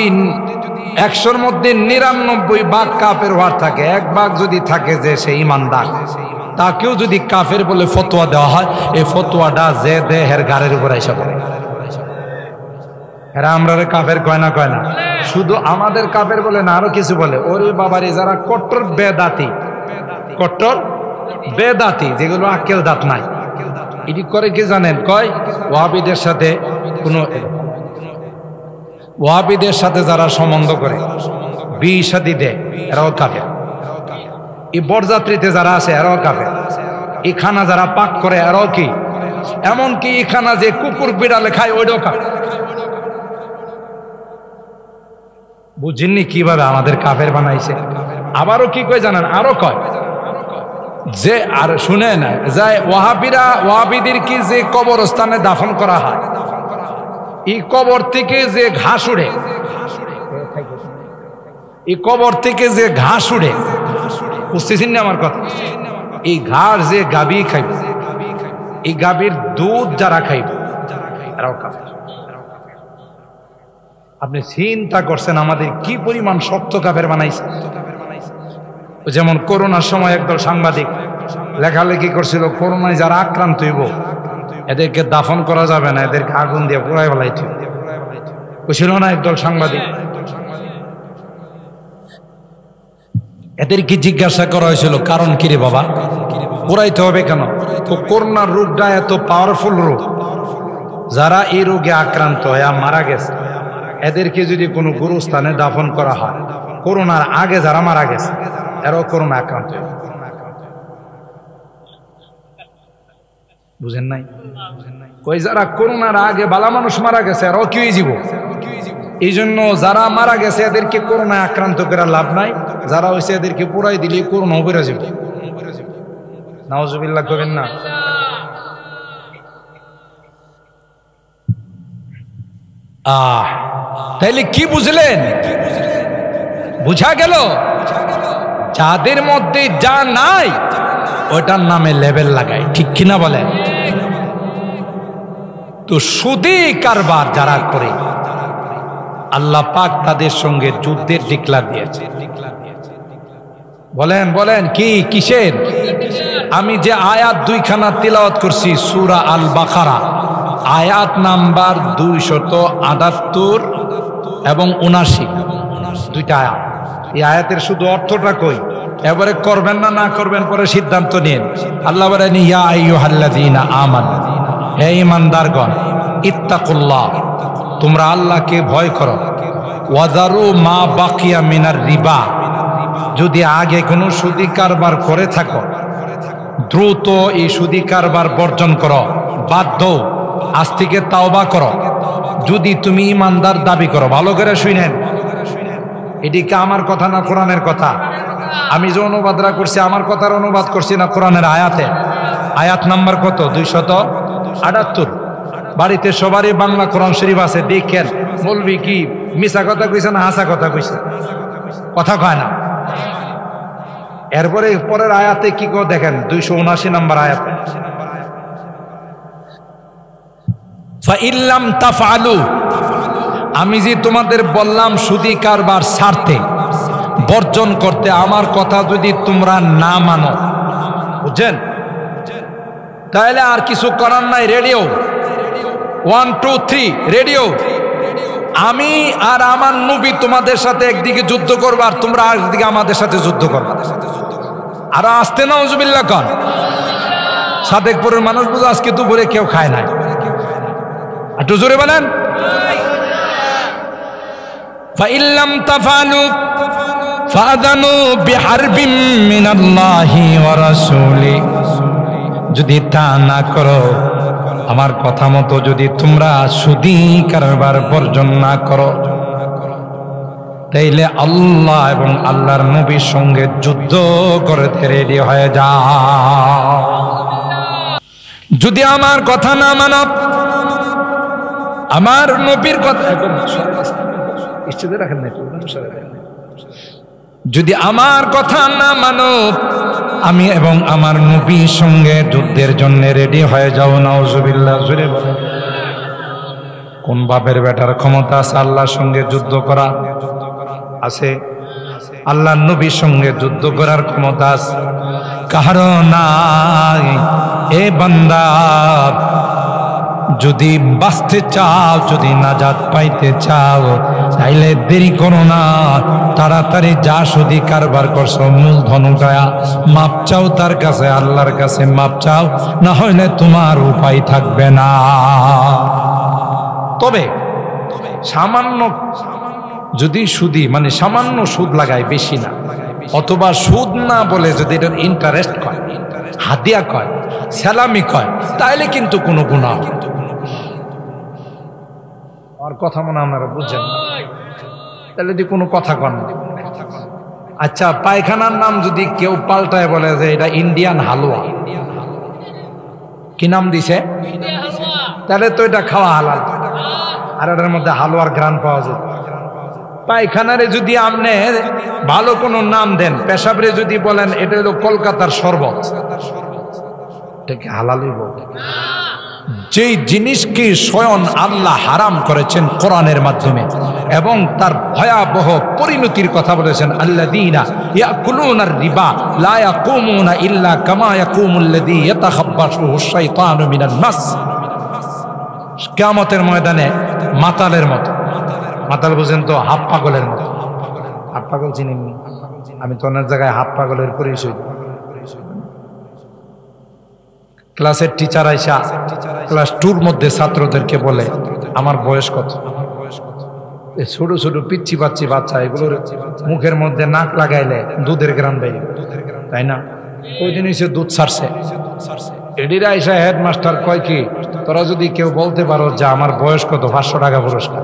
100-র মধ্যে 99 ভাগ কাফের হওয়ার থাকে, 1 ভাগ যদি থাকে যে সে ইমানদার, তাকেও যদি কাফের বলে ফতোয়া দেওয়া হয়, এই ফতোয়াটা যে দেহের গাড়ির উপর এসে পড়ে। এরা আমরা কাফের কয় না, কয় না। শুধু আমাদের কাফের বলে না, আরো কিছু বলে। ওরে বাবারে, যারা কট্টর বেদাতি, কট্টর বেদাতি, যেগুলো আক্কেল দাঁত নাই, এটি করে কি জানেন? কয় ওয়াহাবিদের সাথে ওয়াহাবিদের সাথে যারা সম্বন্ধ করে, বিয়ে শাদী দেয়, এরাও কাফের। এই বরযাত্রীতে যারা আছে এরাও কাফের। এই খানা যারা পাক করে এরাও কি? এমনকি এই খানা যে কুকুর বিড়ালে খায় ওইটাও কাফের। বুঝেননি কিভাবে আমাদের কাফের বানাইছে? আবারও কি কয় জানেন? আরো কয় যে, আর শুনে না যায়, ওয়াহাবিদের কি যে কবরস্থানে দাফন করা হয়, এই কবর থেকে যে ঘাস উড়ে, এই কবর থেকে যে ঘাস উড়ে, বুঝতেছেন না আমার কথা? এই ঘাস যে গাভী খাইবে, এই গাভীর দুধ যারা খাইবে এরাও কাফের। আপনি চিন্তা করছেন আমাদের কি পরিমাণ শক্ত কাফের বানাইছে? যেমন করোনার সময় একদল সাংবাদিক লেখালেখি করছিল, করোনায় যারা আক্রান্ত হইব এদেরকে দাফন করা যাবে না, এদেরকে আগুন দিয়ে পোড়াই ফেলাইতে ছিল না একদল সাংবাদিক। এদেরকে জিজ্ঞাসা করা হয়েছিল, কারণ কি রে বাবা, পোড়াইতে হবে কেন? তো করোনার রোগটা এত পাওয়ারফুল রোগ, যারা এই রোগে আক্রান্ত হয়ে মারা গেছে এদেরকে যদি কোনো গুরুস্থানে দাফন করা হয়, করোনার আগে যারা মারা গেছে এরাও করোনা আক্রান্ত হয়ে, বুঝেন নাই? ওই যারা করোনার আগে বালা মানুষ মারা গেছে এরাও কি হয়ে যাব? এই জন্য যারা মারা গেছে এদেরকে করোনায় আক্রান্ত করে লাভ নাই, যারা হয়েছে এদেরকে পুরাই দিলে করোনা বেড়ে যাবে। নাউজুবিল্লাহ করবেন না। তাইলে কি বুঝলেন? বুঝা গেল যাদের মধ্যে যা নাই ওটার নামে লেবেল লাগায়, ঠিক কিনা বলেন? তো সুদী কারবার যারা করে আল্লাহ পাক তাদের সঙ্গে যুদ্ধের ডিক্লার দিয়েছে। বলেন বলেন কি কিসের? আমি যে আয়াত দুইখানা তিলাওয়াত করছি সূরা আল বাকারা আয়াত নাম্বার 278 এবং 79, দুইটা আয়াত। এই আয়াতের শুধু অর্থটা কই, এবারে করবেন না না করবেন পরে সিদ্ধান্ত নিন। আল্লাহ বলেন ইয়া আইয়ুহাল্লাযীনা আমানু, হে ঈমানদারগণ, ইত্তাকুল্লাহ, তোমরা আল্লাহকে ভয় করো, ওয়াযারু মা বাকিয়া মিনার রিবা, যদি আগে কোনো সুদি কারবার করে থাকো দ্রুত এই সুদি কারবার বর্জন করো, বাদ দাও, আজ থেকে তাওবা করো। যদি তুমি ঈমানদার দাবি করো, ভালো করে শুনেন, এদিকে আমার কথা না কোরআনের কথা? আমি যে অনুবাদরা করছি আমার কথার অনুবাদ করছি না কোরআনের আয়াতে? আয়াত নাম্বার কত? 278। বাড়িতে সবারই বাংলা কোরআন শরীফ আছে, দেখেন বলবি কি মিছা কথা কইছে না হাসা কথা কইছে? কথা কয় না। এরপরে পরের আয়াতে কি কো দেখেন, 279 নম্বর আয়াতে, ফাইল্লাম তাফআলু, আমি যে তোমাদের বললাম সুদি কারবার ছাড়তে বর্জন করতে, আমার কথা যদি তোমরা না মানো, বুঝছেন, তাহলে আর কিছু করার নাই। রেডিও 1 2 3 রেডিও, আমি আর আমার নবী তোমাদের সাথে একদিকে যুদ্ধ করবো আর তোমরা আরেকদিকে আমাদের সাথে যুদ্ধ করবে। আর আসতে নাউজুবিল্লাহ কন। সাদেকপুরের মানুষ বুঝো আজকে দুপুরে কেউ খায় নাই, একটু জোরে বলেন। ফাইল্লাম তাফআলু ফাযানু বিহারবিম মিনাল্লাহি ওয়া রাসূলি, যদি তা না করো, আমার কথা মতো যদি তোমরা সুদি কারবার বর্জন না করো, তাইলে আল্লাহ এবং আল্লাহর নবীর সঙ্গে যুদ্ধ করতে রেডি হয়ে যাও। যদি আমার কথা না মানো, আমার নবীর কথা যদি আমার কথা না মানো, আমি এবং আমার নবীর সঙ্গে যুদ্ধের জন্য রেডি হয়ে যাও। নাউজুবিল্লাহ, জোরে বলেন। কোন বাপের বেটার ক্ষমতা আছে আল্লাহর সঙ্গে যুদ্ধ করা? আছে? আল্লাহর নবীর সঙ্গে যুদ্ধ করার ক্ষমতা আছে? কারো নাই। এ বান্দা, যদি বাঁচতে চাও, যদি নাজাত পাইতে চাও, তাইলে দেরি করো না, তাড়াতাড়ি যা সুদি কারবার করছো মূলধন উঠায়া মাপ চাও তার কাছে, আল্লাহর কাছে মাপ চাও, না হইলে তোমার উপায় থাকবে না। তবে সামান্য যদি সুদি মানে সামান্য সুদ লাগায়, বেশি না, অথবা সুদ না বলে যদি এটার ইন্টারেস্ট কয়, হাদিয়া কয়, সালামি কয়, তাইলে কিন্তু কোনো গুনাহ। আমার কথা মনে আপনারা বুঝছেন না? তাহলে যদি কোনো কথা কন না। আচ্ছা, পায়খানার নাম যদি কেউ পাল্টায় বলে যে এটা ইন্ডিয়ান হালুয়া, কি নাম দিছে? তাহলে তো এটা খাওয়া হালাল, আর এটার মধ্যে হালুয়ার গ্রান পাওয়া যায়। পায়খানারে যদি আপনি ভালো কোনো নাম দেন, পেশাবরে যদি বলেন এটা হলো কলকাতার শরবত, এটাকে হালালই বলবে। যেই জিনিসকে স্বয়ং আল্লাহ হারাম করেছেন কোরআনের মাধ্যমে এবং তার ভয়াবহ পরিণতির কথা বলেছেন, আল্লাযীনা ইয়াকুলুনার রিবা লা ইয়াকুমুনা ইল্লা কামা ইয়াকুমুল্লাযী ইয়াতাখাব্বাসুহু শাইতানু মিনাল মাস। কিয়ামতের ময়দানে মাতালের মতো, মাতাল বুঝেন তো, হাফ পাগলের মতো। হাফ পাগল চিনেননি? আমি তো অনেক জায়গায় হাফ পাগলের পরিচয়। ক্লাসের টিচার আইসা ক্লাস 2 মধ্যে ছাত্রদেরকে বলে আমার বয়স কত? ছোট ছোট পিচ্ছি পাচ্ছি বাচ্চা, এগুলোর মুখের মধ্যে নাক লাগাইলে দুধের গ্রান বাইরে, তাই না? ওই দিন এসে দুধ ছাড়ছে। এডির আইসা হেডমাস্টার কয় কি, তোরা যদি কেউ বলতে পারো যে আমার বয়স কত, 500 টাকা পুরস্কার।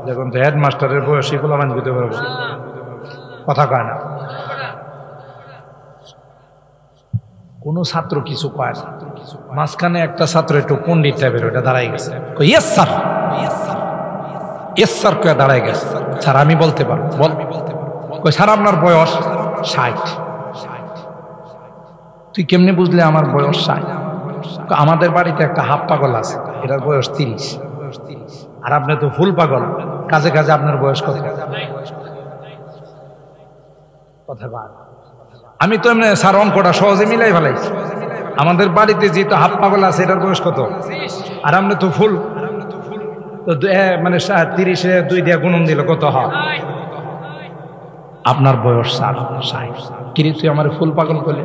দেখুন তো হেডমাস্টারের বয়স এগুলো আমি দিতে পারবো? কথা কয় না। কোন ছাত্র কিছু কয় না। মাঝখানে একটা ছাত্র একটু পণ্ডিত টাইপের, ওটা দাঁড়াই গেছে, ইয়েস স্যার, ইয়েস স্যার কয়ে দাঁড়াই গেছে। স্যার আমি বলতে পারবো, বল। কই স্যার আপনার বয়স 60। তুই কেমনে বুঝলে আমার বয়স 60? আমাদের বাড়িতে একটা হাফ পাগল আছে, এটার বয়স 30। আর আপনি তো ফুল পাগল, কাজে কাজে আপনার বয়স কত? কথা বল। আমি তো এমনি স্যার অঙ্কটা সহজে মিলাই ফেলাইছি। আমাদের বাড়িতে যেহেতু হাফ পাগল আছে, এটার বয়স কত? আর আমরা তো ফুল তো মানে 30-এ 2 দিয়ে গুণন দিল কত হয়? আপনার বয়স 60। কিরে তুই আমার ফুল পাগল করলে?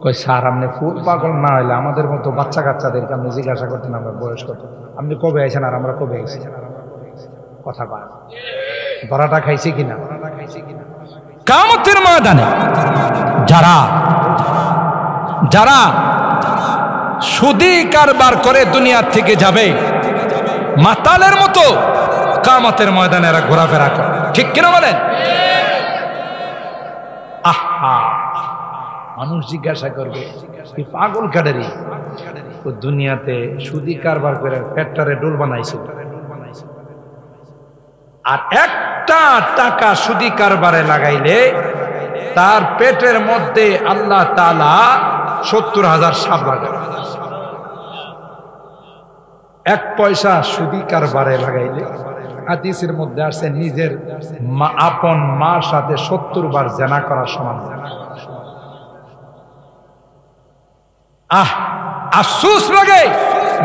কই স্যার আপনি ফুল পাগল না হইলে আমাদের মতো বাচ্চা কাচ্চাদেরকে আপনি জিজ্ঞাসা করতেন আমার বয়স কত, আপনি কবে আইছেন আর আমরা কবে আইছি? কথা বল। ধরাটা খাইছি কিনা? কিয়ামতের ময়দানে যারা যারা সুদী কারবার করে দুনিয়া থেকে যাবে, মাতালের মতো কিয়ামতের ময়দানে এরা ঘোরাফেরা করে, ঠিক কিনা বলেন? আহা, মানুষ জিজ্ঞাসা করবে এই পাগল কাডারি ও দুনিয়াতে সুদী কারবার করে পেটটারে ডোল বানাইছে, আর একটা টাকা সুদী কারবারে লাগাইলে তার পেটের মধ্যে আল্লাহ তাআলা 70,000 সাপ লাগায়। 1 পয়সা সুদী কারবারে লাগাইলে হাদিসের মধ্যে আছে নিজের আপন মার সাথে 70 বার জিনা করার সমান। আফসোস লাগে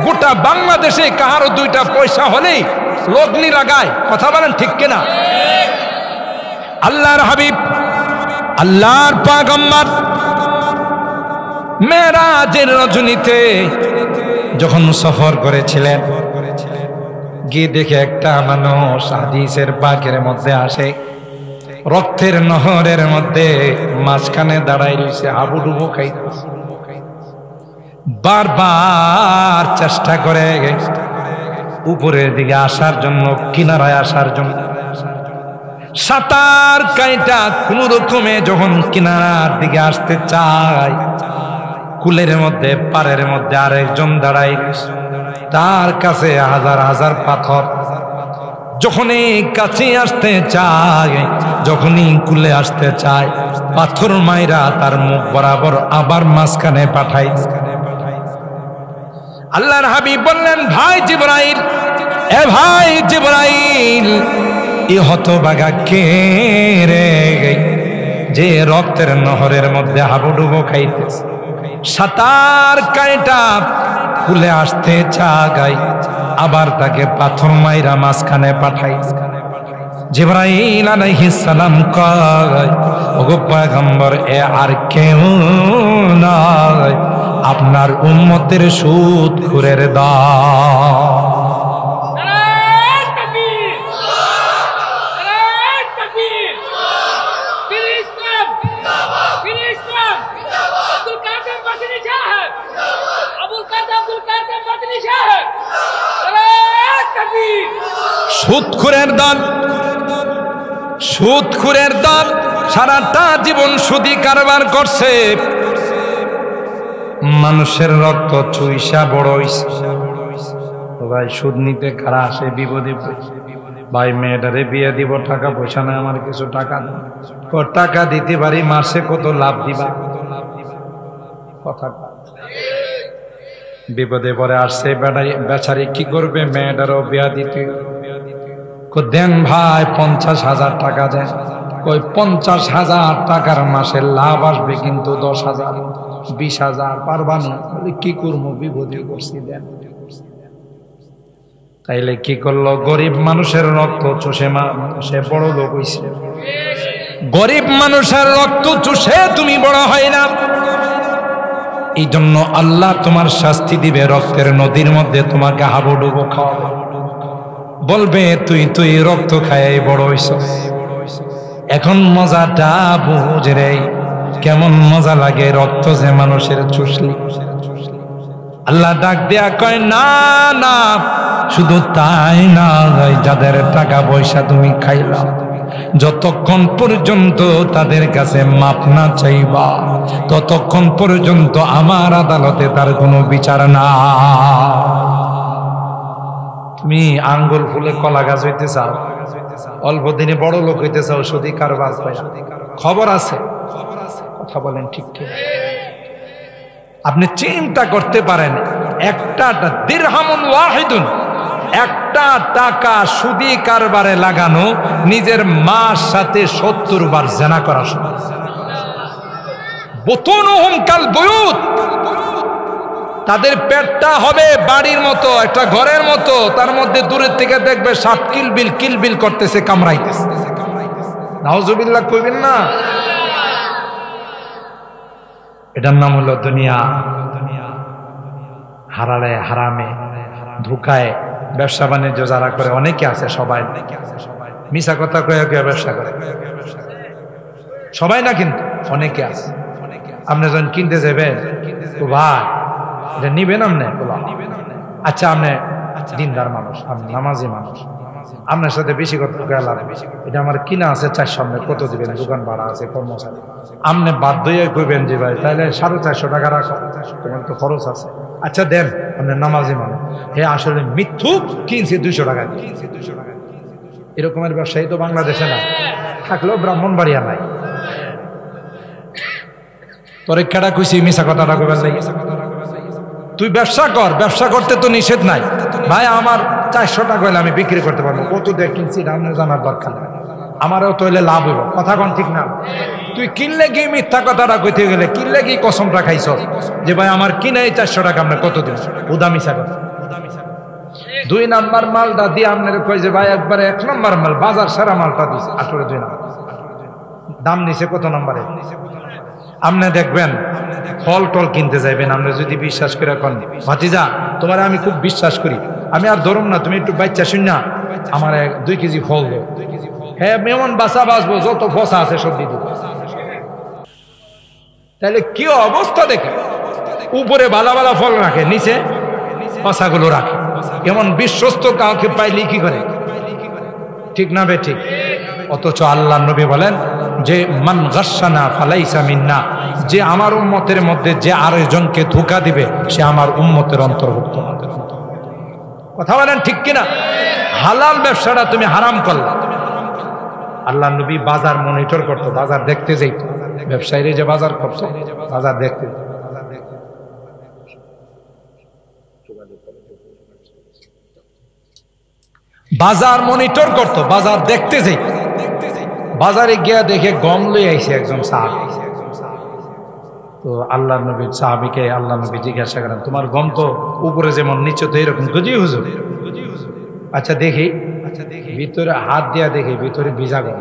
গোটা বাংলাদেশে কাহারও 2টা পয়সা হলেই লগনি লাগায়, কথা বলেন ঠিক কিনা? আল্লাহর হাবিব আল্লাহর পয়গম্বর মেরাজের রজনীতে যখন সফর করেছিলেন, গিয়ে দেখে একটা মানুষ হাদিসের পাকের মধ্যে আসে রক্তের নহরের মধ্যে মাঝখানে দাঁড়াই রয়েছে, হাবুডুবু খাইতেছে। বারবার চেষ্টা করে উপরের দিকে আসার জন্য, কিনারায় আসার জন্য সাঁতার কাইটা কোন রকমে যখন কিনারার দিকে আসতে চায়, কুলের মধ্যে পাড়ের মধ্যে আরেকজন দাঁড়াই, তার কাছে হাজার হাজার পাথর। যখনই কাছে আসতে চায়, যখনই কুলে আসতে চায়, পাথর মাইরা তার মুখ বরাবর আবার মাঝখানে পাঠাই। আল্লাহর হাবিব বললেন, ভাই জিবরাইল, এ ভাই জিবরাইল, এ হতভাগা কে রে যে রক্তের নহরের মধ্যে হাবুডুবু খাইতেছে, সাঁতার কাইটা কুলে আসতে চায়, আবার তাকে পাথর মাইরা মাঝখানে পাঠাই। জিবরাইল আলাইহিস সালাম কয়, ওগো পয়গম্বর, এ আর কেউ নয়, আপনার উম্মতের সুদখোরের দল। সুদখোরের দল, সুদখোরের দল সারাটা জীবন সুদী কারবার করছে, মানুষের রক্ত চুইসা বড় হইছে। ভাই সুদ নিতে কারা আসে বিপদে পড়ছে, ভাই মেয়েটারে বিয়ে দিব, টাকা পয়সা নাই, আমার কিছু টাকা দাও। টাকা দিতে পারি, মাসে কত লাভ দিবা? কথা বিপদে পরে আসছে বেচারি, কি করবে? মেয়েটারও বিয়া দিতে দেন ভাই, 50,000 টাকা দেন। কই 50,000 টাকার মাসে লাভ আসবে, কিন্তু 10,000 20,000 পারবা না। কি করবো? বিপদে করছি, দেন। তাইলে কি করলো? গরিব মানুষের রক্ত চুষে সে বড় লোক হইছে। গরিব মানুষের রক্ত চুষে তুমি বড় হয় না, এই জন্য আল্লাহ তোমার শাস্তি দিবে, রক্তের নদীর মধ্যে তোমাকে হাবুডুবু খাওয়াবে, বলবে তুই রক্ত খায় বড় হইছ। এখন মজাটা বুঝ রে, কেমন মজা লাগে রক্ত যে মানুষের চুষলি। আল্লাহ ডাক দেয়া কয়, না না, শুধু তাই না, যাদের টাকা পয়সা তুমি খাইলা, যতক্ষণ পর্যন্ত তাদের কাছে মাপ না চাইবা, ততক্ষণ পর্যন্ত আমার আদালতে তার কোনো বিচার না। তুমি আঙ্গুল ফুলে কলা গাছ হইতে চাও, অল্প দিনে বড় লোক হইতে চাও, সুদী কারবার কইরা খবর আছে। কথা বলেন ঠিক ঠিক? আপনি চিন্তা করতে পারেন, একটা দিরহামুন ওয়াহিদুন, একটা টাকা সুদি কারবারে লাগানো নিজের মার সাথে 70 বার জিনা করা সমান। বুতুনুহুম কাল বুয়ুত, তাদের পেটটা হবে বাড়ির মতো, একটা ঘরের মতো, তার মধ্যে দূরের থেকে দেখবে সাপ কিলবিল কিলবিল করতেছে, কামড়াইতেছে। নাউজুবিল্লাহ কইবেন না? এটার নাম হলো দুনিয়া। হারালে হারামে ধোকায় ব্যবসা বাণিজ্য যারা করে, অনেকে আছে, সবাই মিছা কথা কয়ে কয়ে ব্যবসা করে, সবাই না কিন্তু অনেকে আছে। আপনি যখন কিনতে যাবেন, তো ভাই এটা নিবেন, আপনি আচ্ছা আপনি দিনদার মানুষ, আপনি নামাজি মানুষ, আপনার সাথে বেশি কথা গেলাম, এটা আমার কিনা আছে 400, সামনে কত দিবেন, দোকান ভাড়া আছে, কর্মচারী, আপনি বাধ্য হয়ে কইবেন যে ভাই তাহলে 450 টাকা রাখো, তোমার তো খরচ আছে, আচ্ছা দেন, আপনি নামাজি মানুষ। হে আসলে মিথ্যুক, কিনছে 200 টাকা। এরকমের ব্যবসায়ী তো বাংলাদেশে না, থাকলেও ব্রাহ্মণবাড়িয়া নাই। পরীক্ষাটা কইছি মিছা কথাটা কইবার লাগি। তুই ব্যবসা কর, ব্যবসা করতে তো নিষেধ নাই ভাই। আমার 400 টাকা হইলে আমি বিক্রি করতে পারবো, কত দিয়ে কিনছি আপনার জানার দরকার নাই, আমারও তো হইলে লাভ হইব। কথা কোন ঠিক না? তুই কিনলে কি মিথ্যা কথাটা কইতে গেলে, কিনলে কি কসমটা খাইছ যে ভাই আমার কিনে 400 টাকা আপনার কত দিন, উদা মিছা কথা। 2 নাম্বার মালটা দিয়ে আপনার কই যে ভাই একবারে 1 নাম্বার মাল, বাজার সারা মালটা দিছে, আসলে 2 নাম্বার দাম নিছে কত নাম্বারে। আপনি দেখবেন ফল টল কিনতে যাইবেন, আপনি যদি বিশ্বাস করে কন ভাতিজা তোমার আমি খুব বিশ্বাস করি, আমি আর ধরুম না, তুমি একটু বাচ্চা শুন না, আমার 2 কেজি ফল দেও। হ্যাঁ মেমন বাসা বাসবো, যত ফসা আছে সব দিয়ে দিব। তাহলে কি অবস্থা দেখে, উপরে ভালা ভালা ফল রাখে, নিচে ফসাগুলো রাখে। এমন বিশ্বস্ত কাউকে পাইলে কি করে, ঠিক না বে ঠিক? অথচ আল্লাহ নবী বলেন যে মান গাশশানা ফালাইসা মিন্না, যে আমার উম্মতের মধ্যে যে আরেকজনকে ধোঁকা দিবে সে আমার উম্মতের অন্তর্ভুক্ত। কথা বলেন ঠিক কিনা? হালাল ব্যবসাটা তুমি হারাম করলা। আল্লাহ নবী বাজার মনিটর করতো, বাজার দেখতে যাইত, ব্যবসায়ীরা যে বাজার করতো, বাজার দেখতে, বাজার মনিটর করতো, বাজার দেখতে যাইত। বাজারে গিয়া দেখে গম লই আইছে একজন সাহাবী। তো আল্লাহ নবীর সাহাবীকে আল্লাহ নবী জিজ্ঞাসা করেন, তোমার গম তো উপরে যেমন নিচে তো এরকম, জি হুজুর। আচ্ছা দেখি, ভিতরে হাত দিয়া দেখি, ভিতরে ভিজা গম।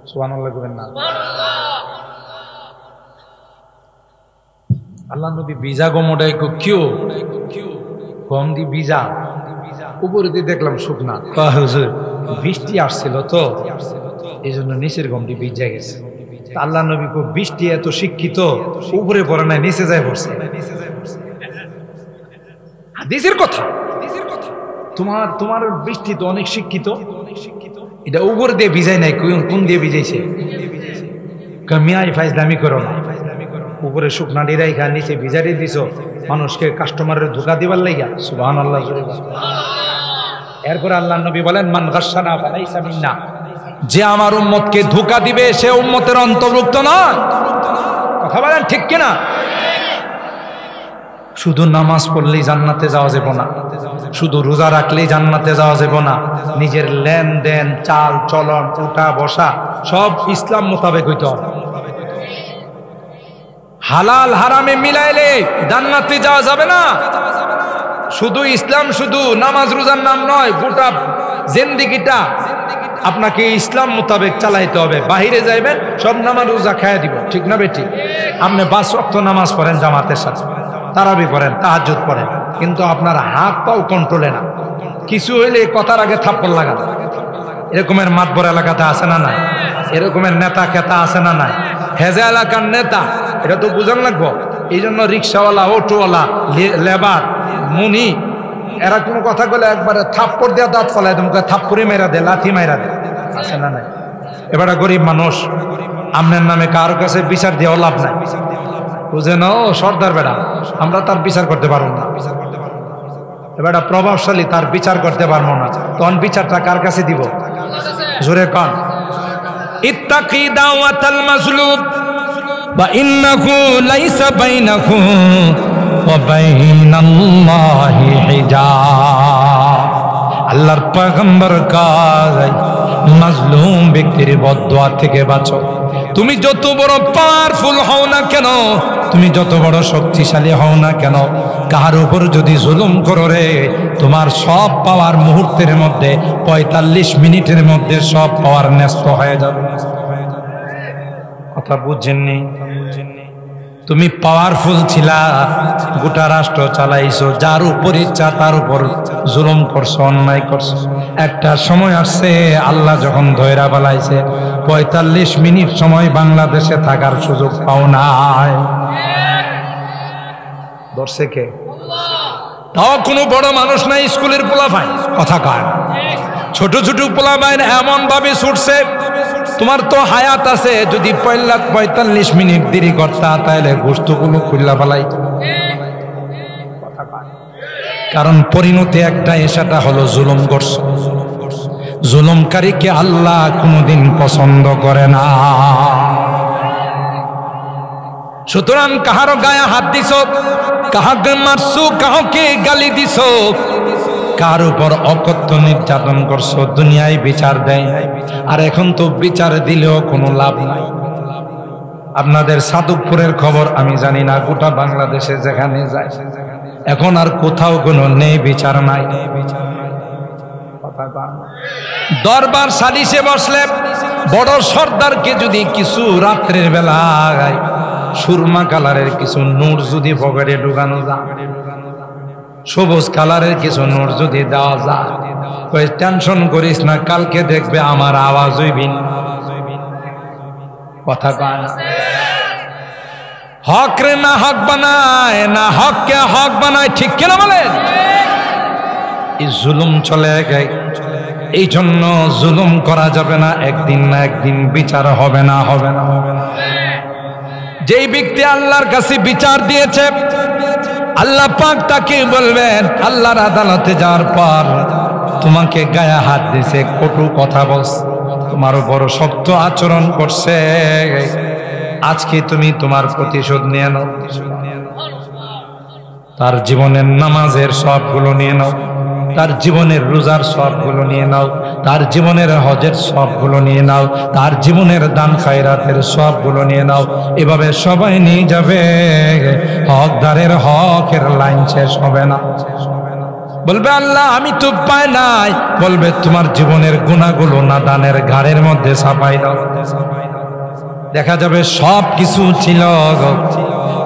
সুবহানাল্লাহ কইবেন না? আল্লাহ নবী ভিজা গম ওটাই কিউ গম দি ভিজা, উপরে দিয়ে দেখলাম শুকনা। হুজুর বৃষ্টি আসছিল তো এই জন্য নিচের গমটি ভিজা গেছে। আল্লাহ নবী খুব বৃষ্টি এত শিক্ষিত, উপরে পড়ে নাই, নিচে যায় পড়ছে। হাদিসের কথা, তোমার বৃষ্টি তো অনেক শিক্ষিত, এটা উপরে দিয়ে ভিজাই নাই, কোন দিয়ে ভিজাইছে? মিয়াই ফাইজলামি করো না, উপরে শুকনা ডিরাই খা, নিচে ভিজারি দিছ, মানুষকে কাস্টমারের ধোকা দিবার লাইগা। সুবহানাল্লাহ। এরপর আল্লাহ নবী বলেন মান গাশশানা ফালাইসা মিন্না, যে আমার উম্মতকে ধোঁকা দিবে সে উম্মতের অন্তর্ভুক্ত নয়। কথা বলেন ঠিক কিনা? শুধু নামাজ পড়লেই জান্নাতে যাওয়া যাবে না, শুধু রোজা রাখলেই জান্নাতে যাওয়া যাবে না, নিজের লেনদেন, চাল চলন, উঠা বসা সব ইসলাম মোতাবেক হইতে হবে। হালাল হারামে মিলাইলে জান্নাতে যাওয়া যাবে না। শুধু ইসলাম, শুধু নামাজ রোজার নাম নয়, গোটা জিন্দেগিটা আপনাকে ইসলাম মোতাবেক চালাইতে হবে। বাহিরে যাইবেন সব নামাজ রোজা খাইয়া দিব, ঠিক না বেঠিক? আপনি 5 ওয়াক্ত নামাজ পড়েন জামাতের সাথে, তারাবি পড়েন, তাহাজ্জুদ পড়েন, কিন্তু আপনার হাত পাও কন্ট্রোলে না। কিছু হইলে কথার আগে থাপ্পড় লাগান। এরকমের মাতবর এলাকাতে আছে না নাই? এরকমের নেতা খেতা আছে না নাই? হেজা এলাকার নেতা, এটা তো বুঝান লাগবো। এই জন্য রিক্সাওয়ালা, অটোওয়ালা, লেবার, মুনি, এরা কোনো কথা বলে একবারে থাপ্পড় দেওয়া, দাঁত ফলায় তোমাকে থাপ্পড়ি মেরা দে, লাথি মেরা দে, আছে না নাই? এবারে গরিব মানুষ, আপনার নামে কারোর কাছে বিচার দেওয়া লাভ নাই, বুঝেন? ও সর্দার বেড়া, আমরা তার বিচার করতে পারবো না। এবার প্রভাবশালী, তার বিচার করতে পারবো না, তখন বিচারটা কার কাছে দিব? জোরে কান। ইত্তাকি দাওয়াতাল মাজলুম ওয়া ইন্নাহু লাইসা বাইনাহু ওয়া বাইনাল্লাহি হিজাব। আল্লাহর পয়গম্বর কয় মাজলুম ব্যক্তির বদদুয়া থেকে বাঁচো। তুমি যত বড় পাওয়ারফুল হও না কেন, তুমি যত বড় শক্তিশালী হও না কেন, কার উপর যদি জুলুম করো রে, তোমার সব পাওয়ার মুহূর্তের মধ্যে ৪৫ মিনিটের মধ্যে সব পাওয়ার নষ্ট হয়ে যাবে। কথা বুঝছেননি? তুমি পাওয়ারফুল ছিলা, গোটা রাষ্ট্র চালাইছো, যার উপর ইচ্ছা তার উপর জুলুম করছো, অন্যায় করছো। একটা সময় আসছে আল্লাহ যখন ধৈরা বালাইছে ৪৫ মিনিট সময় বাংলাদেশে থাকার সুযোগ পাও নাই। ধরছে কে? তাও কোনো বড় মানুষ নাই, স্কুলের পোলাপাইন কথা কয়, ছোট ছোট পোলাপাইন এমন ভাবে ছুটছে, তোমার তো হায়াত আছে, যদি ৪৫ মিনিট দেরি করতা তাহলে গোশতগুলো খুললা ফেলাই। কারণ পরিণতি একটাই, সেটা হলো জুলুম করছো। জুলুমকারীকে আল্লাহ কোনোদিন পছন্দ করে না। সুতরাং কাহারো গায়ে হাত দিছ, কাহাকে মারছো, কাহকে গালি দিছ, কার উপর অকথ্য নির্যাতন করছো, দুনিয়ায় বিচার দেয়। আর এখন তো বিচার দিলেও কোনো লাভ নাই। আপনাদের সাদুকপুরের খবর আমি জানি না, গোটা বাংলাদেশে যেখানে যায় এখন আর কোথাও কোনো নেই বিচার নাই। দরবার সালিশে বসলে বড় সর্দারকে যদি কিছু রাত্রের বেলায় সুরমা কালারের কিছু নোট যদি পকেটে ঢুকানো যায়, সবুজ কালারের কিছু নোট যদি দেওয়া যায়, কই টেনশন করিস না, কালকে দেখবে আমার আওয়াজ হইবি। কথা কয় হক রে না হক বানায়, না হককে হক বানায়, ঠিক কেন বলেন? এই জুলুম চলে গেছে, এই জন্য জুলুম করা যাবে না, একদিন না একদিন বিচার হবে না, হবে না, হবে না। যেই ব্যক্তি আল্লাহর কাছে বিচার দিয়েছে, আল্লাহ পাক তাকে বলবেন, আল্লাহর আদালতে যাওয়ার পর তোমাকে গায়ে হাত দিছে, কটু কথা বলছে, তোমার বড় শক্ত আচরণ করছে, আজকে তুমি তোমার প্রতিশোধ নিয়ে নাও। তার জীবনের নামাজের সবগুলো নিয়ে নাও, তার জীবনের রোজার সবগুলো নিয়ে নাও, তার জীবনের হজের সবগুলো নিয়ে নাও, তার জীবনের দান খায়রাতের সবগুলো নিয়ে নাও। এভাবে সবাই নিয়ে যাবে, হকদারের হকের লাইন শেষ হবে না। বলবে আল্লাহ আমি তো পাই নাই, বলবে তোমার জীবনের গুনাহগুলো না দানের ঘাড়ের মধ্যে ছাপাই দাও। দেখা যাবে সব কিছু ছিল,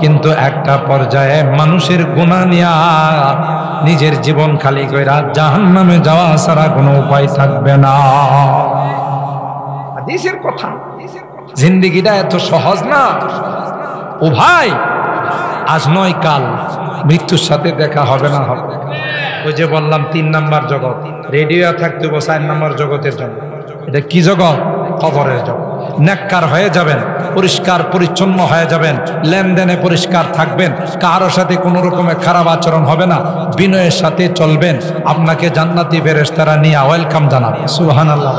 কিন্তু একটা পর্যায়ে মানুষের গুনাহ নিয়া নিজের জীবন খালি কইরা জাহান্নামে যাওয়া ছাড়া কোনো উপায় থাকবে না। হাদিসের কথা, জিন্দেগিটা এত সহজ না ও ভাই। আজ নয় কাল মৃত্যুর সাথে দেখা হবে না হবে। ওই যে বললাম ৩ নাম্বার জগৎ, রেডিও থাকতে ৪ নাম্বার জগতের জন্য। এটা কি জগৎ? কবরের জগৎ। নেককার হয়ে যাবেন, পরিষ্কার পরিচ্ছন্ন হয়ে যাবেন, লেনদেনে পরিষ্কার থাকবেন, কারোর সাথে কোনো রকমের খারাপ আচরণ হবে না, বিনয়ের সাথে চলবেন, আপনাকে জান্নাতি ফেরেশতারা নিয়ে ওয়েলকাম জানাবে। সুবহানাল্লাহ।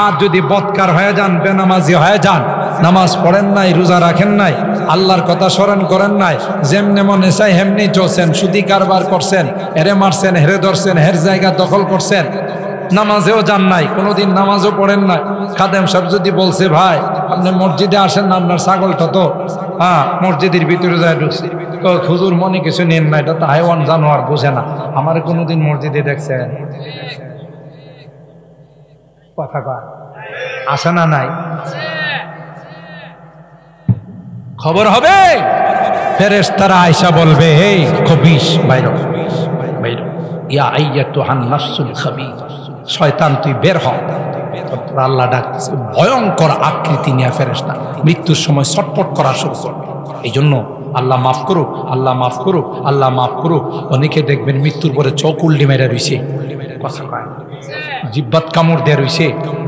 আর যদি বদকার হয়ে যান, বেনামাজি হয়ে যান, নামাজ পড়েন নাই, রোজা রাখেন নাই, আল্লাহর কথা স্মরণ করেন নাই, যেমনে মনে চাই হেমনি চলছেন, সুদি কারবার করছেন, হেরে মারছেন, হেরে ধরছেন, হের জায়গা দখল করছেন, নামাজেও যান নাই, কোনোদিন নামাজও পড়েন নাই। খাদেম সাহেব যদি বলছে ভাই আপনি মসজিদে আসেন না, আপনার ছাগলটা তো মসজিদের ভিতরে যায় ঢুকছে, তো হুজুর মনে কিছু নেন না, এটা তো হাইওয়ান জানোয়ার, বোঝে না। আমার কোনোদিন মসজিদে দেখছেন? কথা কয় আসে না নাই? খবর হবে, ফেরেশতারা আয়েশা বলবে এই খবিশ বাইর বাইর, ইয়া আইয়াতুহান নাফসুল খাবিথা, শয়তান তুই বের হ। আল্লাহ ডাকতেছে, ভয়ঙ্কর আকৃতি নিয়ে ফেরেশতা মৃত্যুর সময় ছটফট করা শুরু করবে। এই জন্য আল্লাহ মাফ করুক, আল্লাহ মাফ করুক, আল্লাহ মাফ করুক। অনেকে দেখবেন মৃত্যুর পরে চোখ উল্টি মেরে রইছে, কথা কয় জিব্বাত কামড় দিয়ে রইছে।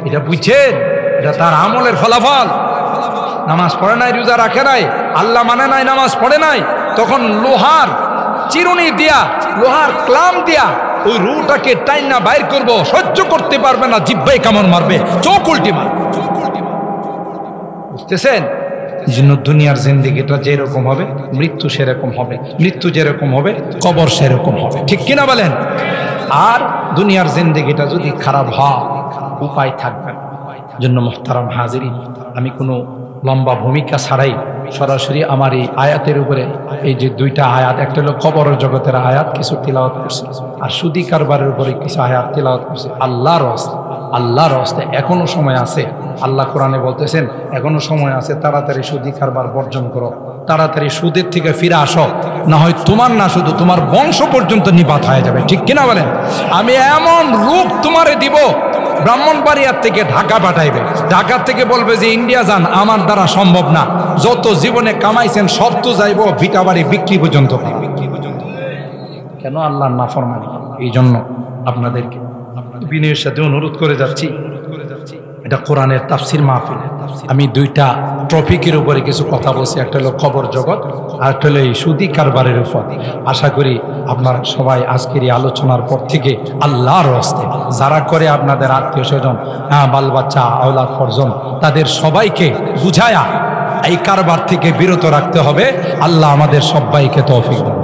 এটা বুঝছেন? এটা তার আমলের ফলাফল। নামাজ পড়ে নাই, রোজা রাখে নাই, আল্লাহ মানে নাই, নামাজ পড়ে নাই, তখন লোহার চিরুনি দিয়া, লোহার ক্লাম দিয়া ওই রুটাকে টাইনা বাইর করব, সহ্য করতে পারবে না, জিব্বাই কামড় মারবে, চোখ উল্টি মারবে। বুঝতেছেন? জন্য দুনিয়ার জিন্দেগিটা যেরকম হবে মৃত্যু সেরকম হবে, মৃত্যু যেরকম হবে কবর সেরকম হবে, ঠিক কিনা বলেন? আর দুনিয়ার জিন্দেগিটা যদি খারাপ হয় উপায় থাকবে না। জন্য মুহতারাম হাজিরিন, আমি কোনো লম্বা ভূমিকা ছাড়াই সরাসরি আমার এই আয়াতের উপরে এই যে দুইটা আয়াত, একটা হলো কবর জগতের আয়াত কিছু তিলাওয়াত করছি, আর সুদি কারবারের উপরে কিছু আয়াত তিলাওয়াত করছি। আল্লাহর রাস্তায়, আল্লাহর রাস্তায় এখনো সময় আছে। আল্লাহ কোরআনে বলতেছেন এখনো সময় আছে, তাড়াতাড়ি সুদি কারবার বর্জন করো, তাড়াতাড়ি সুদের থেকে ফিরে আসো, না হয় তোমার না শুধু তোমার বংশ পর্যন্ত নিপাত হয়ে যাবে, ঠিক কিনা বলেন? আমি এমন রূপ তোমারে দিব, ব্রাহ্মণবাড়িয়ার থেকে ঢাকা পাঠাইবে, ঢাকার থেকে বলবে যে ইন্ডিয়া যান, আমার দ্বারা সম্ভব না, যত জীবনে কামাইছেন সব তো যাইব ভিটা বাড়ি বিক্রি পর্যন্ত। কেন? আল্লাহর নাফরমানি। এই জন্য আপনাদেরকে বিনয়ের সাথে অনুরোধ করে যাচ্ছি, এটা কোরআনের তাফসির মাহফিল, আমি দুইটা টপিকের উপরে কিছু কথা বলছি, একটা হলো কবর জগৎ আর একটা হলো এই সুদি কারবারের উপর। আশা করি আপনারা সবাই আজকের এই আলোচনার পর থেকে আল্লাহর রাস্তায় যারা করে আপনাদের আত্মীয় স্বজন, বাল বাচ্চা, আওলাদ ফরজন, তাদের সবাইকে বুঝায়া এই কারবার থেকে বিরত রাখতে হবে। আল্লাহ আমাদের সবাইকে তৌফিক দান।